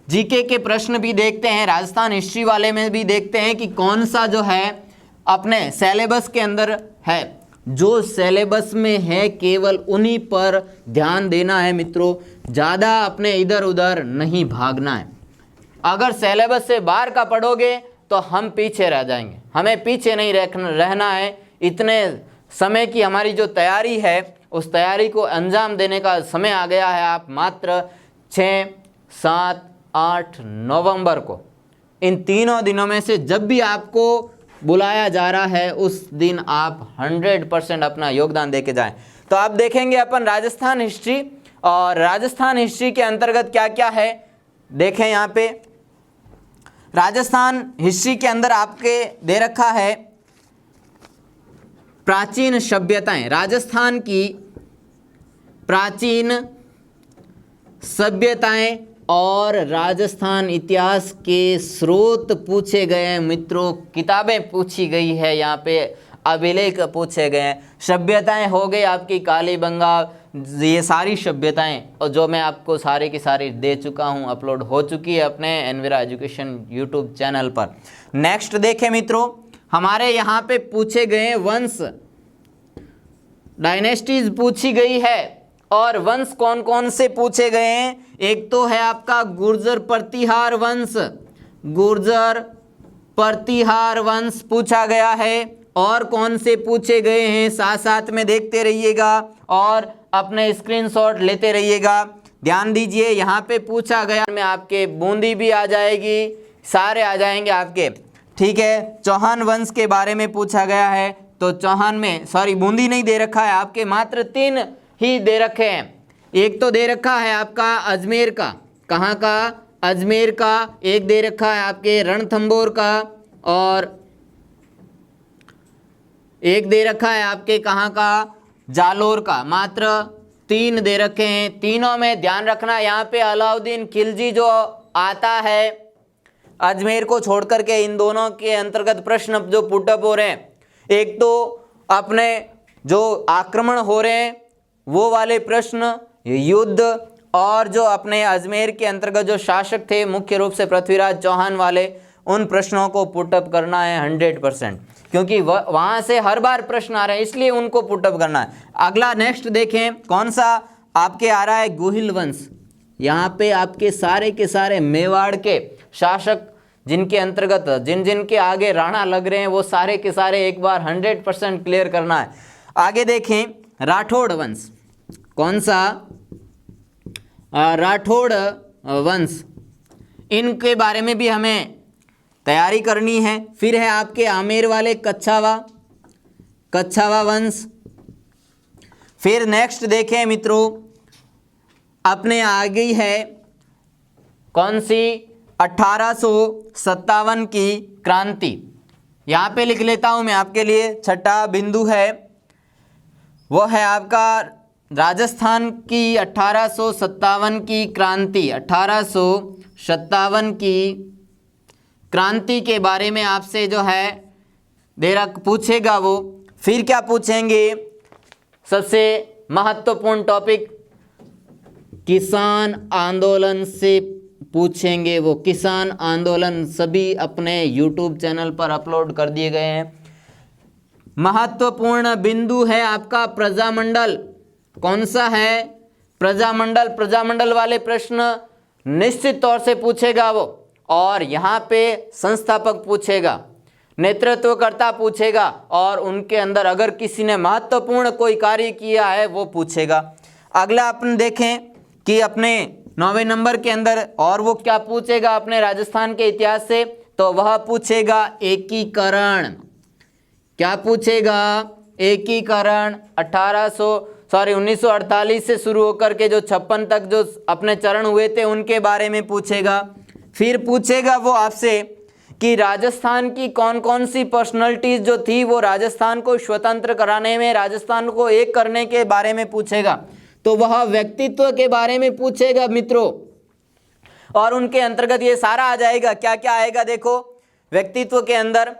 जीके के प्रश्न भी देखते हैं, राजस्थान हिस्ट्री वाले में भी देखते हैं कि कौन सा जो है अपने सिलेबस के अंदर है। जो सिलेबस में है केवल उन्हीं पर ध्यान देना है मित्रों, ज़्यादा अपने इधर उधर नहीं भागना है। अगर सिलेबस से बाहर का पढ़ोगे तो हम पीछे रह जाएंगे, हमें पीछे नहीं रहना है। इतने समय की हमारी जो तैयारी है उस तैयारी को अंजाम देने का समय आ गया है। आप मात्र 6, 7, 8 नवंबर को इन तीनों दिनों में से जब भी आपको बुलाया जा रहा है उस दिन आप 100% अपना योगदान देके जाएं। तो आप देखेंगे अपन राजस्थान हिस्ट्री, और राजस्थान हिस्ट्री के अंतर्गत क्या क्या है देखें। यहाँ पे राजस्थान हिस्ट्री के अंदर आपके दे रखा है प्राचीन सभ्यताएं, राजस्थान की प्राचीन सभ्यताएं और राजस्थान इतिहास के स्रोत पूछे गए हैं मित्रों, किताबें पूछी गई है, यहाँ पे अभिलेख पूछे गए हैं। सभ्यताएं हो गई आपकी कालीबंगा, ये सारी सभ्यताएं, और जो मैं आपको सारी की सारी दे चुका हूँ, अपलोड हो चुकी है अपने एनवीरा एजुकेशन यूट्यूब चैनल पर। नेक्स्ट देखें मित्रों, हमारे यहाँ पे पूछे गए वंश, डायनेस्टीज पूछी गई है, और वंश कौन कौन से पूछे गए हैं। एक तो है आपका गुर्जर प्रतिहार वंश, गुर्जर प्रतिहार वंश पूछा गया है। और कौन से पूछे गए हैं साथ साथ में देखते रहिएगा और अपने स्क्रीनशॉट लेते रहिएगा। ध्यान दीजिए, यहाँ पे पूछा गया में आपके बूंदी भी आ जाएगी, सारे आ जाएंगे आपके, ठीक है। चौहान वंश के बारे में पूछा गया है, तो चौहान में सॉरी बूंदी नहीं दे रखा है आपके, मात्र 3 ही दे रखे हैं। एक तो दे रखा है आपका अजमेर का, कहाँ का, अजमेर का। एक दे रखा है आपके रणथंभौर का, और एक दे रखा है आपके कहाँ का, जालोर का। मात्र 3 दे रखे हैं। तीनों में ध्यान रखना, यहाँ पे अलाउद्दीन खिलजी जो आता है अजमेर को छोड़ करके, इन दोनों के अंतर्गत प्रश्न जो पुटअप हो रहे हैं, एक तो अपने जो आक्रमण हो रहे हैं वो वाले प्रश्न, युद्ध, और जो अपने अजमेर के अंतर्गत जो शासक थे मुख्य रूप से पृथ्वीराज चौहान वाले, उन प्रश्नों को पुटअप करना है 100%, क्योंकि वहाँ से हर बार प्रश्न आ रहे हैं, इसलिए उनको पुटअप करना है। अगला नेक्स्ट देखें, कौन सा आपके आ रहा है, गोहिल वंश। यहाँ पे आपके सारे के सारे मेवाड़ के शासक जिनके अंतर्गत जिन के आगे राणा लग रहे हैं वो सारे के सारे एक बार 100% क्लियर करना है। आगे देखें, राठौड़ वंश, कौन सा, राठौड़ वंश, इनके बारे में भी हमें तैयारी करनी है। फिर है आपके आमेर वाले कच्छावा वंश। फिर नेक्स्ट देखें मित्रों, अपने आ गई है कौन सी, 1857 की क्रांति। यहाँ पे लिख लेता हूँ मैं आपके लिए, छठा बिंदु है वो है आपका राजस्थान की 1857 की क्रांति। 1857 की क्रांति के बारे में आपसे जो है पूछेगा वो। फिर क्या पूछेंगे, सबसे महत्वपूर्ण टॉपिक किसान आंदोलन से पूछेंगे। वो किसान आंदोलन सभी अपने YouTube चैनल पर अपलोड कर दिए गए हैं। महत्वपूर्ण बिंदु है आपका प्रजामंडल, कौन सा है, प्रजामंडल। प्रजामंडल वाले प्रश्न निश्चित तौर से पूछेगा वो, और यहाँ पे संस्थापक पूछेगा, नेतृत्वकर्ता पूछेगा, और उनके अंदर अगर किसी ने महत्वपूर्ण कोई कार्य किया है वो पूछेगा। अगला अपन देखें कि अपने 9वें नंबर के अंदर और वो क्या पूछेगा अपने राजस्थान के इतिहास से, तो वह पूछेगा एकीकरण। क्या पूछेगा, एकीकरण। 1948 से शुरू होकर के जो 56 तक जो अपने चरण हुए थे उनके बारे में पूछेगा। फिर पूछेगा वो आपसे कि राजस्थान की कौन कौन सी पर्सनालिटीज जो थी वो राजस्थान को स्वतंत्र कराने में, राजस्थान को एक करने के बारे में पूछेगा। तो वह व्यक्तित्व के बारे में पूछेगा मित्रों, और उनके अंतर्गत ये सारा आ जाएगा। क्या क्या आएगा देखो, व्यक्तित्व के अंदर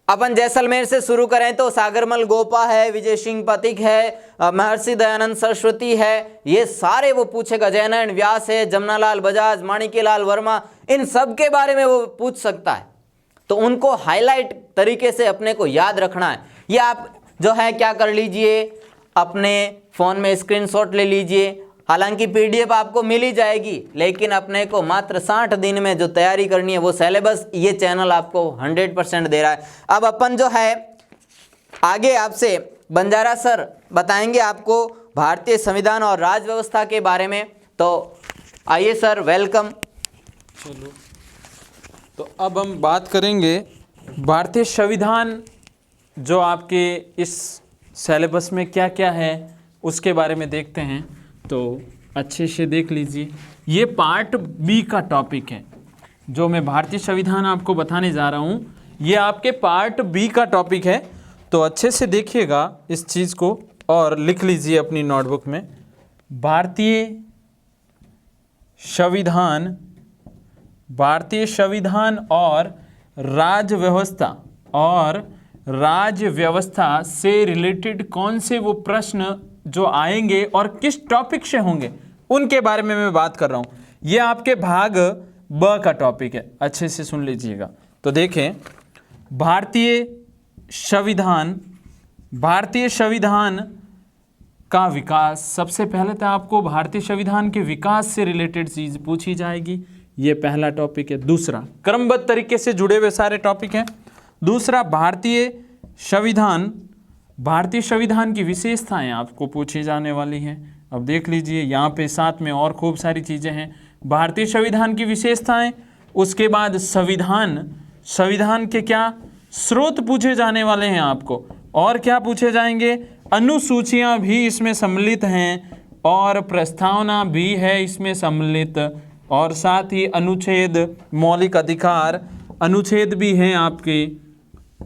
अपन जैसलमेर से शुरू करें तो सागरमल गोपा है, विजय सिंह पथिक है, महर्षि दयानंद सरस्वती है, ये सारे वो पूछेगा। जयनारायण व्यास है, जमनालाल बजाज, माणिक्यलाल वर्मा, इन सब के बारे में वो पूछ सकता है। तो उनको हाईलाइट तरीके से अपने को याद रखना है। ये आप जो है क्या कर लीजिए, अपने फ़ोन में स्क्रीनशॉट ले लीजिए। हालांकि पीडीएफ आपको मिल ही जाएगी, लेकिन अपने को मात्र 60 दिन में जो तैयारी करनी है वो सिलेबस ये चैनल आपको 100% दे रहा है। अब अपन जो है आगे आपसे बंजारा सर बताएंगे आपको भारतीय संविधान और राज व्यवस्था के बारे में। तो आइए सर, वेलकम। चलो, तो अब हम बात करेंगे भारतीय संविधान जो आपके इस सिलेबस में क्या क्या है उसके बारे में देखते हैं। तो अच्छे से देख लीजिए, ये पार्ट बी का टॉपिक है जो मैं भारतीय संविधान आपको बताने जा रहा हूँ। ये आपके पार्ट बी का टॉपिक है, तो अच्छे से देखिएगा इस चीज़ को और लिख लीजिए अपनी नोटबुक में। भारतीय संविधान, भारतीय संविधान और राज्य व्यवस्था, और राज्य व्यवस्था से रिलेटेड कौन से वो प्रश्न जो आएंगे और किस टॉपिक से होंगे उनके बारे में मैं बात कर रहा हूं। ये आपके भाग ब का टॉपिक है, अच्छे से सुन लीजिएगा। तो देखें, भारतीय संविधान, भारतीय संविधान का विकास। सबसे पहले तो आपको भारतीय संविधान के विकास से रिलेटेड चीज पूछी जाएगी, ये पहला टॉपिक है। दूसरा, क्रमबद्ध तरीके से जुड़े हुए सारे टॉपिक हैं। दूसरा, भारतीय संविधान, भारतीय संविधान की विशेषताएं आपको पूछी जाने वाली हैं। अब देख लीजिए, यहाँ पे साथ में और खूब सारी चीज़ें हैं। भारतीय संविधान की विशेषताएं, उसके बाद संविधान, संविधान के क्या स्रोत पूछे जाने वाले हैं आपको, और क्या पूछे जाएंगे, अनुसूचियाँ भी इसमें सम्मिलित हैं और प्रस्तावना भी है इसमें सम्मिलित, और साथ ही अनुच्छेद, मौलिक अधिकार, अनुच्छेद भी हैं आपके,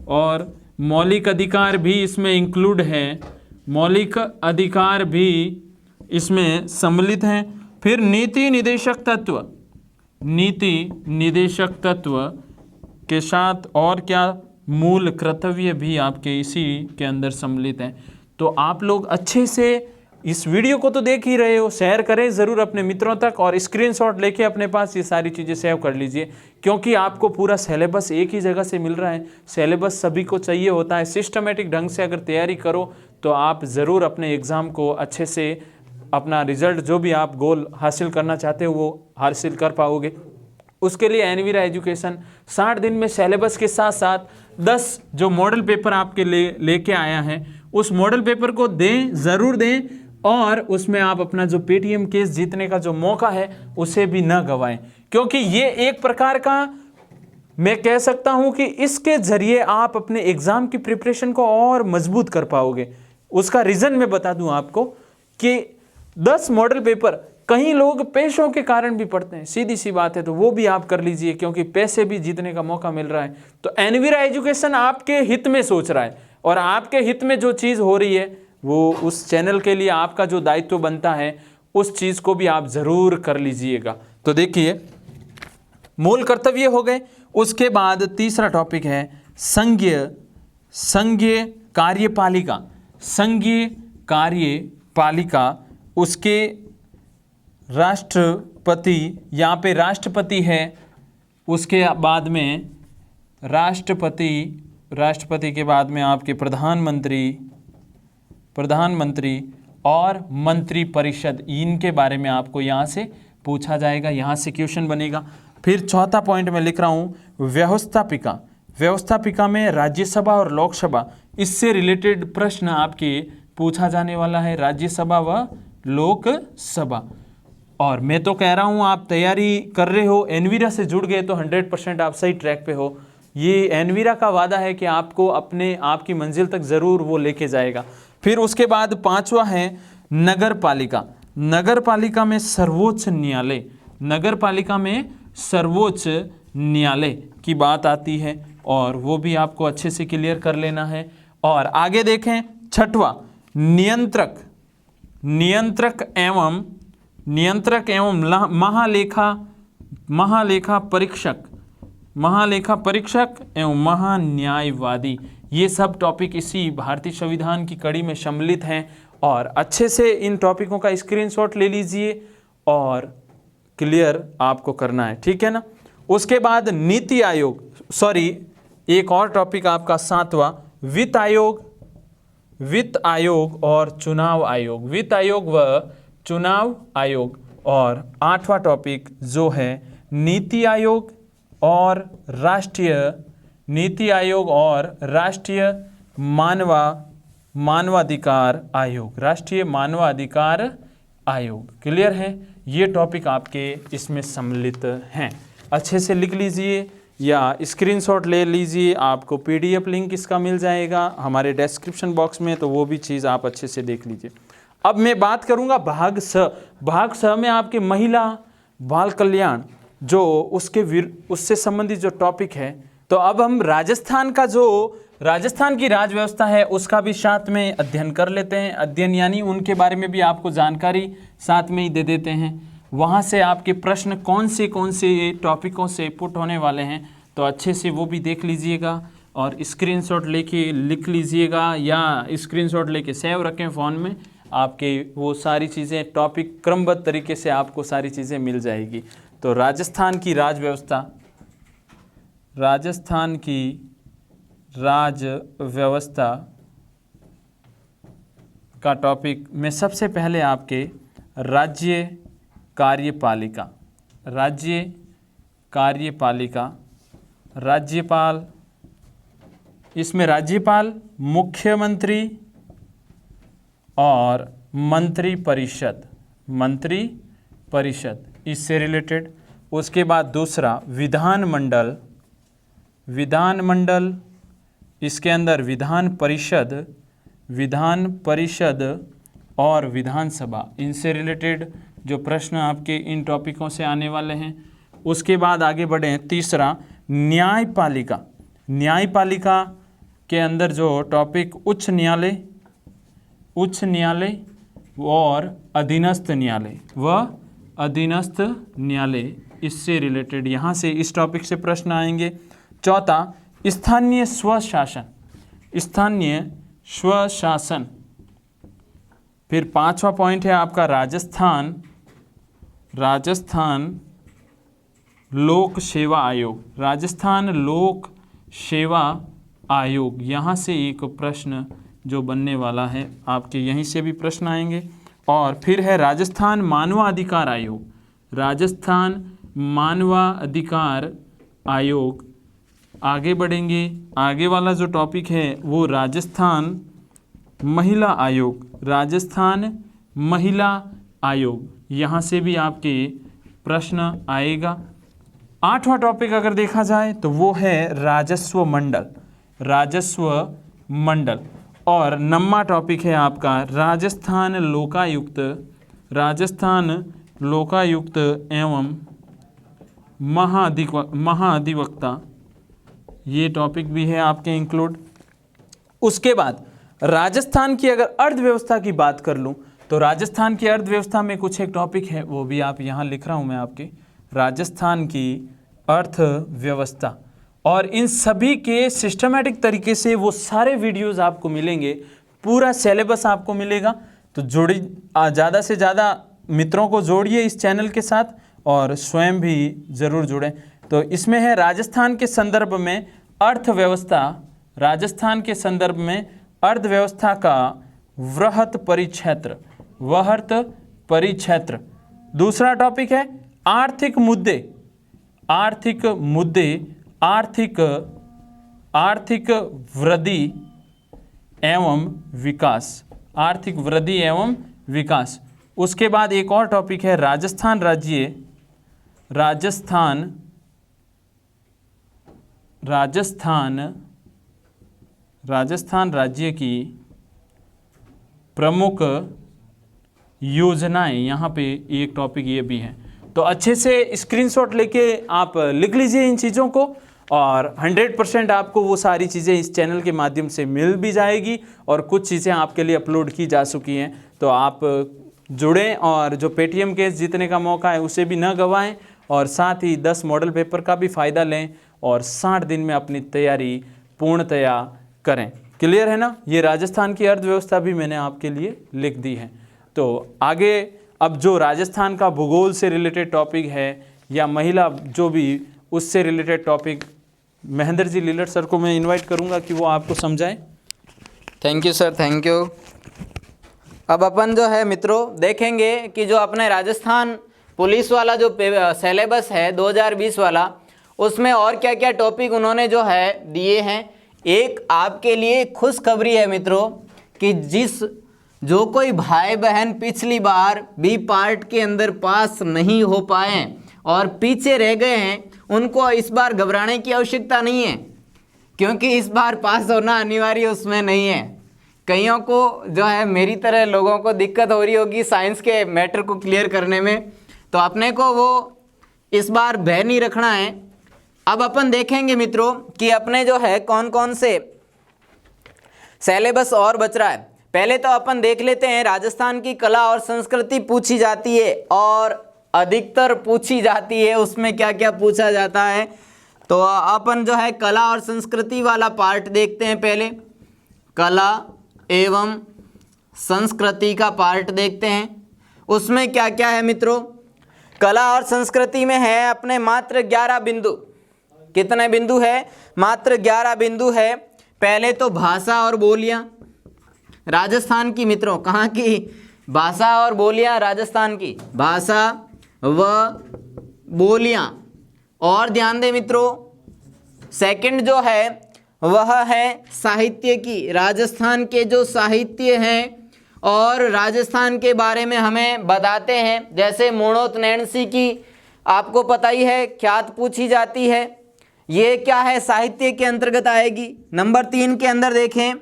और मौलिक अधिकार भी इसमें इंक्लूड है, मौलिक अधिकार भी इसमें सम्मिलित हैं। फिर नीति निदेशक तत्व, नीति निदेशक तत्व के साथ और क्या, मूल कर्तव्य भी आपके इसी के अंदर सम्मिलित हैं। तो आप लोग अच्छे से इस वीडियो को तो देख ही रहे हो, शेयर करें ज़रूर अपने मित्रों तक, और स्क्रीनशॉट लेके अपने पास ये सारी चीज़ें सेव कर लीजिए, क्योंकि आपको पूरा सिलेबस एक ही जगह से मिल रहा है। सिलेबस सभी को चाहिए होता है। सिस्टमेटिक ढंग से अगर तैयारी करो तो आप ज़रूर अपने एग्ज़ाम को अच्छे से, अपना रिजल्ट जो भी आप गोल हासिल करना चाहते हो वो हासिल कर पाओगे। उसके लिए एनवीरा एजुकेशन 60 दिन में सिलेबस के साथ साथ 10 जो मॉडल पेपर आपके लेके आया है, उस मॉडल पेपर को दें, ज़रूर दें, और उसमें आप अपना जो पेटीएम केस जीतने का जो मौका है उसे भी न गंवाएं, क्योंकि ये एक प्रकार का, मैं कह सकता हूं कि इसके जरिए आप अपने एग्जाम की प्रिपरेशन को और मजबूत कर पाओगे। उसका रीज़न मैं बता दूं आपको कि 10 मॉडल पेपर कई लोग पैसों के कारण भी पढ़ते हैं, सीधी सी बात है, तो वो भी आप कर लीजिए, क्योंकि पैसे भी जीतने का मौका मिल रहा है। तो एनवीरा एजुकेशन आपके हित में सोच रहा है, और आपके हित में जो चीज़ हो रही है वो उस चैनल के लिए आपका जो दायित्व बनता है उस चीज़ को भी आप ज़रूर कर लीजिएगा। तो देखिए, मूल कर्तव्य हो गए। उसके बाद तीसरा टॉपिक है संघीय कार्यपालिका, संघीय कार्यपालिका। उसके राष्ट्रपति, यहाँ पे राष्ट्रपति है, उसके बाद में राष्ट्रपति के बाद में आपके प्रधानमंत्री और मंत्री परिषद, इनके बारे में आपको यहाँ से पूछा जाएगा, यहाँ से क्वेश्चन बनेगा। फिर चौथा पॉइंट में लिख रहा हूँ व्यवस्थापिका। व्यवस्थापिका में राज्यसभा और लोकसभा, इससे रिलेटेड प्रश्न आपके पूछा जाने वाला है, राज्यसभा व लोकसभा। और मैं तो कह रहा हूँ आप तैयारी कर रहे हो, एनवीरा से जुड़ गए तो 100% आप सही ट्रैक पे हो। ये एनवीरा का वादा है कि आपको आपकी मंजिल तक ज़रूर वो लेके जाएगा। फिर उसके बाद पांचवा है नगर पालिका। नगर पालिका में सर्वोच्च न्यायालय, नगर पालिका में सर्वोच्च न्यायालय की बात आती है और वो भी आपको अच्छे से क्लियर कर लेना है। और आगे देखें, छठवां नियंत्रक एवं महालेखा परीक्षक एवं महान्यायवादी, ये सब टॉपिक इसी भारतीय संविधान की कड़ी में सम्मिलित हैं। और अच्छे से इन टॉपिकों का स्क्रीनशॉट ले लीजिए और क्लियर आपको करना है, ठीक है ना। उसके बाद नीति आयोग, एक और टॉपिक आपका सातवां वित्त आयोग और चुनाव आयोग, वित्त आयोग व चुनाव आयोग। और आठवां टॉपिक जो है नीति आयोग और राष्ट्रीय मानवाधिकार आयोग, क्लियर है। ये टॉपिक आपके इसमें सम्मिलित हैं। अच्छे से लिख लीजिए या स्क्रीनशॉट ले लीजिए, आपको पीडीएफ लिंक इसका मिल जाएगा हमारे डिस्क्रिप्शन बॉक्स में, तो वो भी चीज़ आप अच्छे से देख लीजिए। अब मैं बात करूंगा भाग स में आपके महिला बाल कल्याण जो उससे संबंधित जो टॉपिक है। तो अब हम राजस्थान की राज व्यवस्था है उसका भी साथ में अध्ययन कर लेते हैं। अध्ययन यानी उनके बारे में भी आपको जानकारी साथ में ही दे देते हैं। वहाँ से आपके प्रश्न कौन से टॉपिकों से पुट होने वाले हैं, तो अच्छे से वो भी देख लीजिएगा और स्क्रीनशॉट लेके लिख लीजिएगा या स्क्रीनशॉट लेके सेव रखें फ़ोन में। आपके वो सारी चीज़ें टॉपिक क्रमबद्ध तरीके से आपको सारी चीज़ें मिल जाएगी। तो राजस्थान की राज व्यवस्था का टॉपिक में सबसे पहले आपके राज्य कार्यपालिका, राज्यपाल, इसमें राज्यपाल, मुख्यमंत्री और मंत्री परिषद इससे रिलेटेड। उसके बाद दूसरा विधानमंडल, इसके अंदर विधान परिषद और विधानसभा, इनसे रिलेटेड जो प्रश्न आपके इन टॉपिकों से आने वाले हैं। उसके बाद आगे बढ़ें, तीसरा न्यायपालिका के अंदर जो टॉपिक उच्च न्यायालय और अधीनस्थ न्यायालय इससे रिलेटेड, यहाँ से इस टॉपिक से प्रश्न आएंगे। चौथा स्थानीय स्वशासन। फिर पांचवा पॉइंट है आपका राजस्थान लोक सेवा आयोग, यहाँ से एक प्रश्न जो बनने वाला है आपके यहीं से भी प्रश्न आएंगे। और फिर है राजस्थान मानवाधिकार आयोग। आगे बढ़ेंगे, आगे वाला जो टॉपिक है वो राजस्थान महिला आयोग, यहाँ से भी आपके प्रश्न आएगा। आठवां टॉपिक अगर देखा जाए तो वो है राजस्व मंडल। और नौवां टॉपिक है आपका राजस्थान लोकायुक्त एवं महाधिवक्ता, ये टॉपिक भी है आपके इंक्लूड। उसके बाद राजस्थान की अगर अर्थव्यवस्था की बात कर लूँ तो राजस्थान की अर्थव्यवस्था में कुछ एक टॉपिक है, वो भी आप यहाँ लिख रहा हूँ मैं आपके, राजस्थान की अर्थव्यवस्था। और इन सभी के सिस्टमेटिक तरीके से वो सारे वीडियोस आपको मिलेंगे, पूरा सिलेबस आपको मिलेगा। तो ज़्यादा से ज़्यादा मित्रों को जोड़िए इस चैनल के साथ और स्वयं भी ज़रूर जुड़ें। तो इसमें है राजस्थान के संदर्भ में अर्थव्यवस्था का वृहत परिक्षेत्र। दूसरा टॉपिक है आर्थिक वृद्धि एवं विकास। उसके बाद एक और टॉपिक है राजस्थान राज्य की प्रमुख योजनाएं, यहाँ पे एक टॉपिक ये भी है। तो अच्छे से स्क्रीनशॉट लेके आप लिख लीजिए इन चीज़ों को और 100% आपको वो सारी चीज़ें इस चैनल के माध्यम से मिल भी जाएगी और कुछ चीज़ें आपके लिए अपलोड की जा चुकी हैं। तो आप जुड़ें और जो पेटीएम केस जीतने का मौका है उसे भी न गंवाएं और साथ ही 10 मॉडल पेपर का भी फ़ायदा लें और 60 दिन में अपनी तैयारी पूर्णतया करें। क्लियर है ना? ये राजस्थान की अर्थव्यवस्था भी मैंने आपके लिए लिख दी है। तो आगे अब जो राजस्थान का भूगोल से रिलेटेड टॉपिक है या महिला जो भी उससे related topic, Mahendra ji Lilar sir को मैं इनवाइट करूंगा कि वो आपको समझाएं। Thank you sir, thank you. अब अपन जो है मित्रों देखेंगे कि जो अपने राजस्थान पुलिस वाला जो सिलेबस है 2020 वाला, उसमें और क्या क्या टॉपिक उन्होंने जो है दिए हैं। एक आपके लिए खुशखबरी है मित्रों कि जो कोई भाई बहन पिछली बार बी पार्ट के अंदर पास नहीं हो पाए और पीछे रह गए हैं, उनको इस बार घबराने की आवश्यकता नहीं है, क्योंकि इस बार पास होना अनिवार्य उसमें नहीं है। कईयों को जो है मेरी तरह लोगों को दिक्कत हो रही होगी साइंस के मैटर को क्लियर करने में, तो अपने को वो इस बार भय नहीं रखना है। अब अपन देखेंगे मित्रों कि अपने जो है कौन कौन से सिलेबस और बच रहा है। पहले तो अपन देख लेते हैं राजस्थान की कला और संस्कृति पूछी जाती है और अधिकतर पूछी जाती है, उसमें क्या क्या पूछा जाता है। तो अपन जो है कला और संस्कृति वाला पार्ट देखते हैं। पहले कला एवं संस्कृति का पार्ट देखते हैं, उसमें क्या क्या है मित्रों। कला और संस्कृति में है अपने मात्र 11 बिंदु। कितने बिंदु है? मात्र 11 बिंदु है। पहले तो भाषा और बोलियां राजस्थान की मित्रों, कहाँ की? भाषा और बोलियां राजस्थान की, भाषा व बोलियां। और ध्यान दें मित्रों, सेकंड जो है वह है साहित्य की, राजस्थान के जो साहित्य हैं और राजस्थान के बारे में हमें बताते हैं। जैसे मोणोत नैणसी की आपको पता ही है, ख्यात पूछी जाती है, ये क्या है? साहित्य के अंतर्गत आएगी। नंबर 3 के अंदर देखें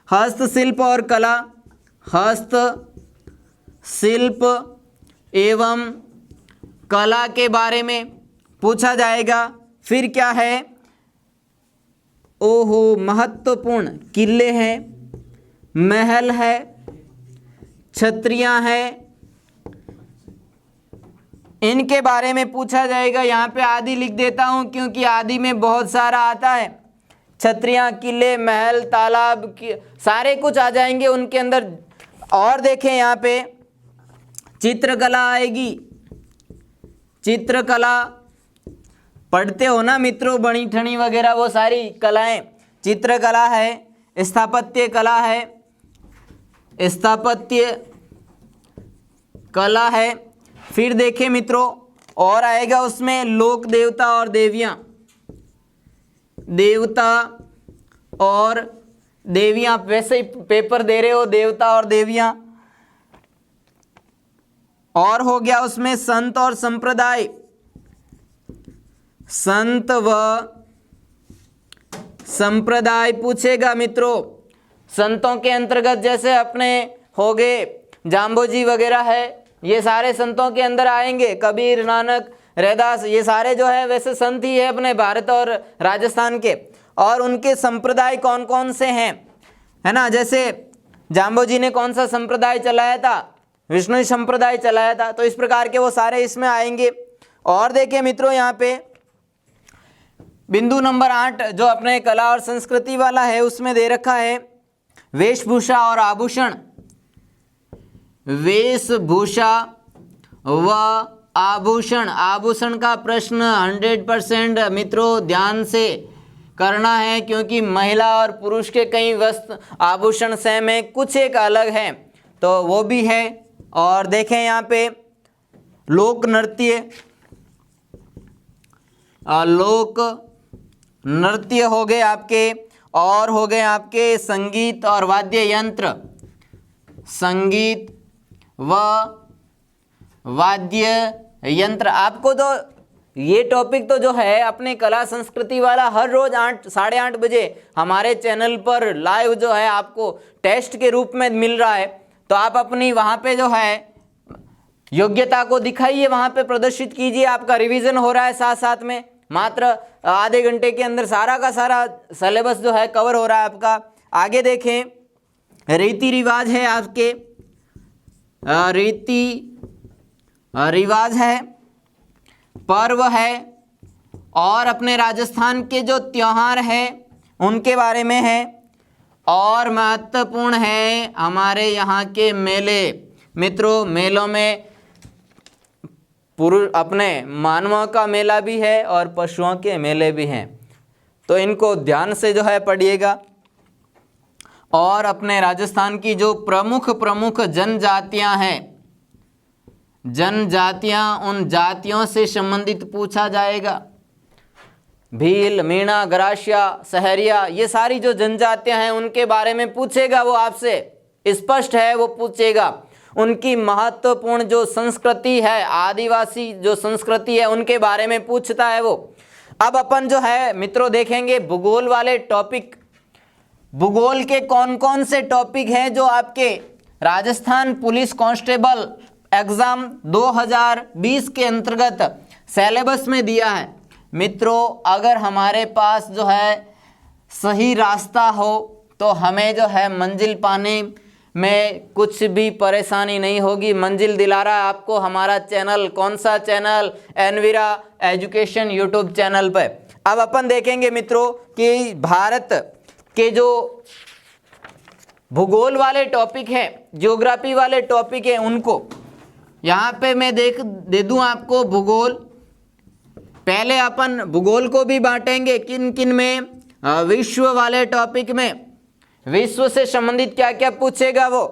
हस्तशिल्प और कला, हस्तशिल्प एवं कला के बारे में पूछा जाएगा। फिर क्या है? ओहो, महत्वपूर्ण किले हैं, महल है, छत्रियां हैं, इनके बारे में पूछा जाएगा। यहाँ पे आदि लिख देता हूँ क्योंकि आदि में बहुत सारा आता है। छत्रियां, किले, महल, तालाब सारे कुछ आ जाएंगे उनके अंदर। और देखें यहाँ पे चित्रकला आएगी। चित्रकला पढ़ते हो ना मित्रों, बनी ठनी वगैरह वो सारी कलाएं। चित्रकला है, स्थापत्य कला है, स्थापत्य कला है। फिर देखें मित्रों और आएगा उसमें लोक देवता और देवियां, देवता और देवियां। वैसे ही पेपर दे रहे हो, देवता और देवियां। और हो गया उसमें संत और संप्रदाय, संत व संप्रदाय पूछेगा मित्रों। संतों के अंतर्गत जैसे अपने हो गए जाम्बोजी वगैरह है, ये सारे संतों के अंदर आएंगे। कबीर, नानक, रैदास, ये सारे जो है वैसे संत ही है अपने भारत और राजस्थान के। और उनके संप्रदाय कौन कौन से हैं, है ना? जैसे जाम्बोजी ने कौन सा संप्रदाय चलाया था? विष्णु संप्रदाय चलाया था। तो इस प्रकार के वो सारे इसमें आएंगे। और देखिए मित्रों यहाँ पे बिंदु नंबर 8 जो अपने कला और संस्कृति वाला है उसमें दे रखा है वेशभूषा और आभूषण। वेशभूषा व आभूषण, आभूषण का प्रश्न 100% मित्रों ध्यान से करना है, क्योंकि महिला और पुरुष के कई वस्त्र आभूषण सेम है, कुछ एक अलग है, तो वो भी है। और देखें यहाँ पे लोक नृत्य, लोक नृत्य हो गए आपके, और हो गए आपके संगीत और वाद्य यंत्र, संगीत व वाद्य यंत्र। आपको तो ये टॉपिक तो जो है अपने कला संस्कृति वाला हर रोज 8 साढ़े 8 बजे हमारे चैनल पर लाइव जो है आपको टेस्ट के रूप में मिल रहा है। तो आप अपनी वहाँ पे जो है योग्यता को दिखाइए, वहाँ पे प्रदर्शित कीजिए। आपका रिवीजन हो रहा है साथ साथ में, मात्र आधे घंटे के अंदर सारा का सारा सिलेबस जो है कवर हो रहा है आपका। आगे देखें, रीति रिवाज है आपके, रीति रिवाज है, पर्व है, और अपने राजस्थान के जो त्योहार है उनके बारे में है, और महत्वपूर्ण है हमारे यहाँ के मेले। मित्रों, मेलों में अपने मानवों का मेला भी है और पशुओं के मेले भी हैं, तो इनको ध्यान से जो है पढ़िएगा। और अपने राजस्थान की जो प्रमुख जनजातियां हैं, जनजातियां, उन जातियों से संबंधित पूछा जाएगा। भील, मीणा, गरासिया, सहरिया, ये सारी जो जनजातियां हैं उनके बारे में पूछेगा वो आपसे, स्पष्ट है वो पूछेगा। उनकी महत्वपूर्ण जो संस्कृति है, आदिवासी जो संस्कृति है, उनके बारे में पूछता है वो। अब अपन जो है मित्रों देखेंगे भूगोल वाले टॉपिक। भूगोल के कौन कौन से टॉपिक हैं जो आपके राजस्थान पुलिस कांस्टेबल एग्जाम 2020 के अंतर्गत सिलेबस में दिया है। मित्रों, अगर हमारे पास जो है सही रास्ता हो तो हमें जो है मंजिल पाने में कुछ भी परेशानी नहीं होगी। मंजिल दिला रहा है आपको हमारा चैनल, कौन सा channel? Envira education YouTube channel पे। अब अपन देखेंगे मित्रों कि भारत के जो भूगोल वाले टॉपिक हैं, ज्योग्राफी वाले टॉपिक हैं, उनको यहाँ पे मैं दे दूँ आपको भूगोल। पहले अपन भूगोल को भी बांटेंगे किन किन में, विश्व वाले टॉपिक में। विश्व से संबंधित क्या क्या पूछेगा वो,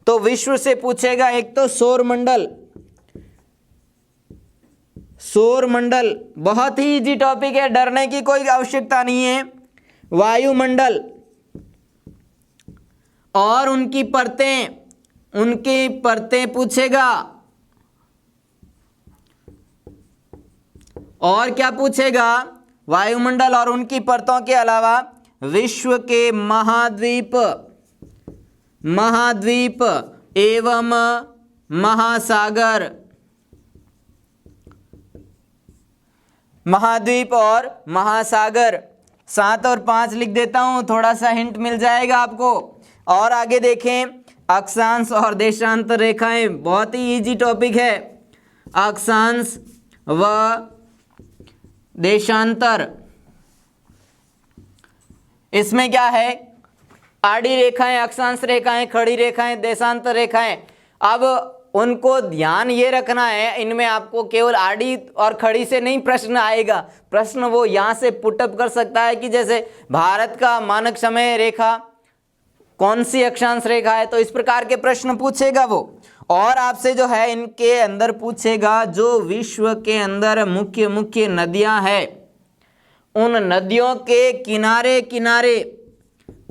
तो विश्व से पूछेगा एक तो सौर मंडल। सौर मंडल बहुत ही इजी टॉपिक है, डरने की कोई आवश्यकता नहीं है। वायुमंडल और उनकी परतें पूछेगा। और क्या पूछेगा? वायुमंडल और उनकी परतों के अलावा विश्व के महाद्वीप एवं महासागर, महाद्वीप और महासागर। 7 और 5 लिख देता हूं, थोड़ा सा हिंट मिल जाएगा आपको। और आगे देखें, अक्षांश और देशांतर रेखाएं, बहुत ही इजी टॉपिक है। अक्षांश व देशांतर, इसमें क्या है? आड़ी रेखाएं, अक्षांश रेखाएं, खड़ी रेखाएं, देशांतर रेखाएं। अब उनको ध्यान ये रखना है, इनमें आपको केवल आड़ी और खड़ी से नहीं प्रश्न आएगा। प्रश्न वो यहाँ से पुटअप कर सकता है कि जैसे भारत का मानक समय रेखा कौन सी अक्षांश रेखा है, तो इस प्रकार के प्रश्न पूछेगा वो। और आपसे जो है इनके अंदर पूछेगा जो विश्व के अंदर मुख्य मुख्य नदियां हैं, उन नदियों के किनारे किनारे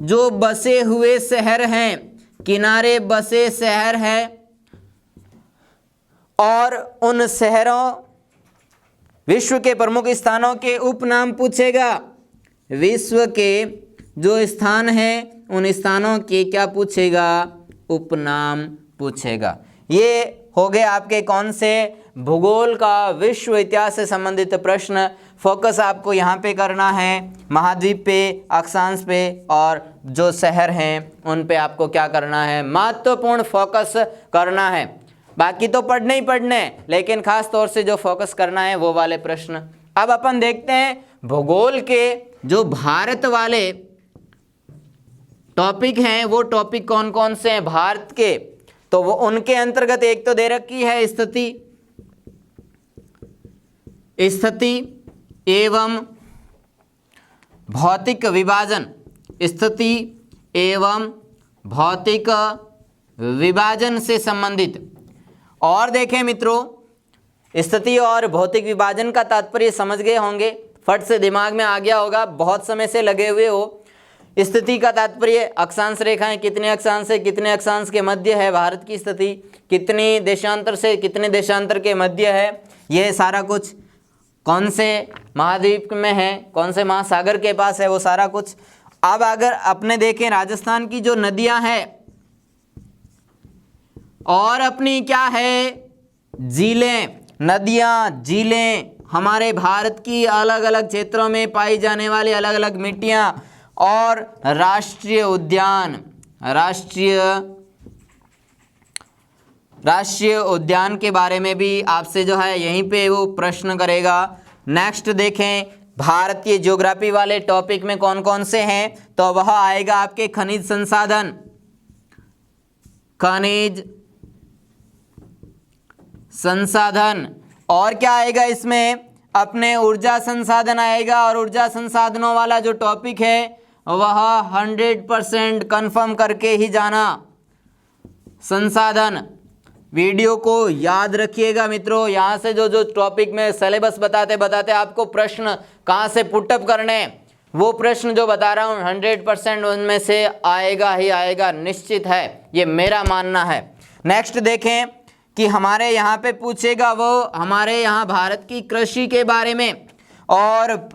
जो बसे हुए शहर हैं, किनारे बसे शहर हैं, और उन शहरों, विश्व के प्रमुख स्थानों के उपनाम पूछेगा। विश्व के जो स्थान हैं उन स्थानों के क्या पूछेगा? उपनाम पूछेगा। ये हो गए आपके कौन से? भूगोल का विश्व इतिहास से संबंधित प्रश्न। फोकस आपको यहाँ पे करना है, महाद्वीप पे, अक्षांश पे, और जो शहर हैं उन पे आपको क्या करना है? महत्वपूर्ण फोकस करना है। बाकी तो पढ़ने ही पढ़ने, लेकिन खास तौर से जो फोकस करना है वो वाले प्रश्न। अब अपन देखते हैं भूगोल के जो भारत वाले टॉपिक हैं, वो टॉपिक कौन कौन से हैं भारत के, तो वो उनके अंतर्गत एक तो दे रखी है स्थिति एवं भौतिक विभाजन। स्थिति एवं भौतिक विभाजन से संबंधित। और देखें मित्रों, स्थिति और भौतिक विभाजन का तात्पर्य समझ गए होंगे, फट से दिमाग में आ गया होगा, बहुत समय से लगे हुए हो। स्थिति का तात्पर्य अक्षांश रेखाएं, कितने अक्षांश से कितने अक्षांश के मध्य है भारत की स्थिति, कितनी देशांतर से कितने देशांतर के मध्य है, यह सारा कुछ। कौन से महाद्वीप में है, कौन से महासागर के पास है, वो सारा कुछ। अब अगर अपने देखें राजस्थान की जो नदियां हैं और अपनी क्या है, झीलें, नदियां, झीलें, हमारे भारत की अलग अलग क्षेत्रों में पाई जाने वाली अलग अलग मिट्टियाँ और राष्ट्रीय उद्यान के बारे में भी आपसे जो है यहीं पे वो प्रश्न करेगा। नेक्स्ट देखें, भारतीय ज्योग्राफी वाले टॉपिक में कौन कौन से हैं, तो वह आएगा आपके खनिज संसाधन और क्या आएगा इसमें, अपने ऊर्जा संसाधन आएगा। और ऊर्जा संसाधनों वाला जो टॉपिक है वह 100% कंफर्म करके ही जाना। संसाधन, वीडियो को याद रखिएगा मित्रों, यहाँ से जो जो टॉपिक में सिलेबस बताते बताते आपको प्रश्न कहाँ से पुटअप करने, वो प्रश्न जो बता रहा हूँ 100% उनमें से आएगा ही आएगा, निश्चित है, ये मेरा मानना है। नेक्स्ट देखें कि हमारे यहाँ पे पूछेगा वो हमारे यहाँ भारत की कृषि के बारे में और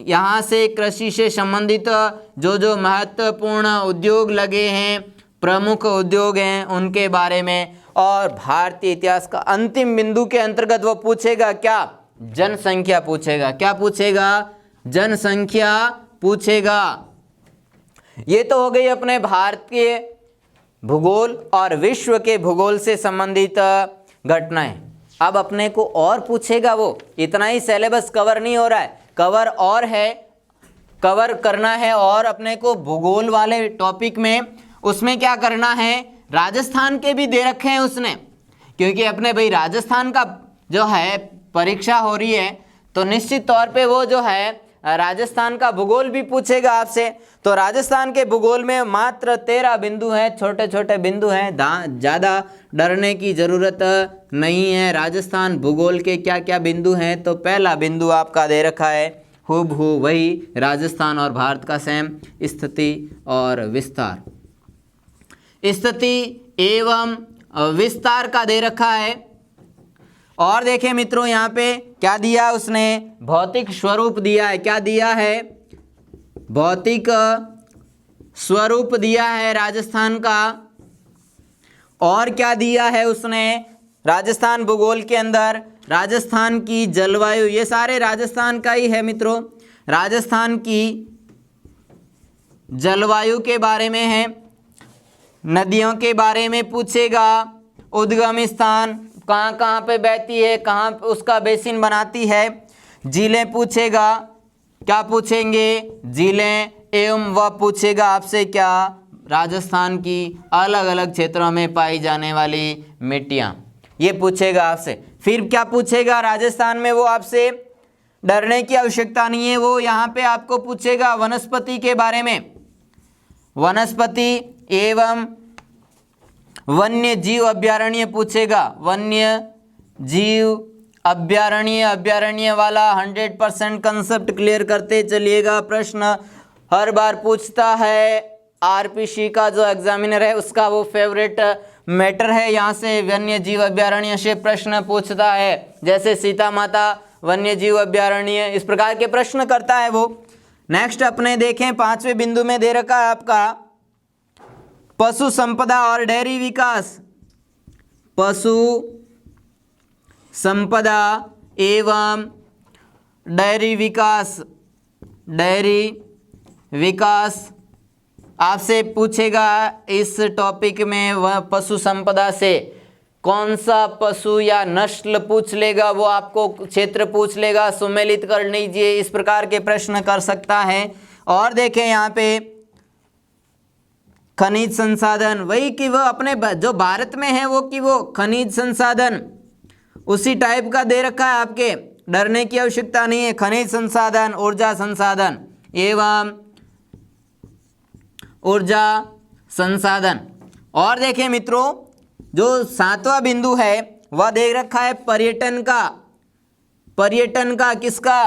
यहाँ से कृषि से संबंधित जो जो महत्वपूर्ण उद्योग लगे हैं, प्रमुख उद्योग हैं, उनके बारे में। और भारतीय इतिहास का अंतिम बिंदु के अंतर्गत वो पूछेगा क्या, जनसंख्या पूछेगा। क्या पूछेगा, जनसंख्या पूछेगा। ये तो हो गई अपने भारत के भूगोल और विश्व के भूगोल से संबंधित घटनाएं। अब अपने को और पूछेगा वो, इतना ही सिलेबस कवर नहीं हो रहा है, कवर और है, कवर करना है और अपने को भूगोल वाले टॉपिक में उसमें क्या करना है, राजस्थान के भी दे रखे हैं उसने, क्योंकि अपने भाई राजस्थान का जो है परीक्षा हो रही है तो निश्चित तौर पे वो जो है राजस्थान का भूगोल भी पूछेगा आपसे। तो राजस्थान के भूगोल में मात्र 13 बिंदु हैं, छोटे छोटे बिंदु हैं, ज़्यादा डरने की ज़रूरत नहीं है। राजस्थान भूगोल के क्या क्या बिंदु हैं, तो पहला बिंदु आपका दे रखा है हूबहू वही राजस्थान और भारत का सेम, स्थिति और विस्तार, स्थिति एवं विस्तार का दे रखा है। और देखें मित्रों यहाँ पे क्या दिया उसने, भौतिक स्वरूप दिया है। क्या दिया है, भौतिक स्वरूप दिया है राजस्थान का। और क्या दिया है उसने राजस्थान भूगोल के अंदर, राजस्थान की जलवायु, ये सारे राजस्थान का ही है मित्रों, राजस्थान की जलवायु के बारे में है। नदियों के बारे में पूछेगा, उद्गम स्थान कहाँ कहाँ पे बहती है, कहाँ उसका बेसिन बनाती है। झीलें पूछेगा, क्या पूछेंगे, झीलें एवं वह पूछेगा आपसे क्या, राजस्थान की अलग अलग क्षेत्रों में पाई जाने वाली मिट्टियाँ, ये पूछेगा आपसे। फिर क्या पूछेगा राजस्थान में, वो आपसे डरने की आवश्यकता नहीं है, वो यहाँ पे आपको पूछेगा वनस्पति के बारे में, वनस्पति एवं वन्य जीव अभयारण्य पूछेगा। वन्य जीव अभयारण्य, अभयारण्य वाला 100% कंसेप्ट क्लियर करते चलिएगा। प्रश्न हर बार पूछता है, आरपीसी का जो एग्जामिनर है उसका वो फेवरेट मैटर है, यहाँ से वन्य जीव अभयारण्य से प्रश्न पूछता है, जैसे सीता माता वन्य जीव अभयारण्य, इस प्रकार के प्रश्न करता है वो। नेक्स्ट अपने देखें 5वें बिंदु में दे रखा है आपका पशु संपदा और डेयरी विकास, पशु संपदा एवं डेयरी विकास, डेयरी विकास आपसे पूछेगा। इस टॉपिक में वह पशु संपदा से कौन सा पशु या नस्ल पूछ लेगा, वो आपको क्षेत्र पूछ लेगा, सुमेलित कर लीजिए, इस प्रकार के प्रश्न कर सकता है। और देखें यहाँ पे खनिज संसाधन, वही कि वो अपने जो भारत में है वो कि वो खनिज संसाधन उसी टाइप का दे रखा है, आपके डरने की आवश्यकता नहीं है। खनिज संसाधन, ऊर्जा संसाधन एवं ऊर्जा संसाधन। और देखें मित्रों जो 7वां बिंदु है वह दे रखा है पर्यटन का, पर्यटन का किसका,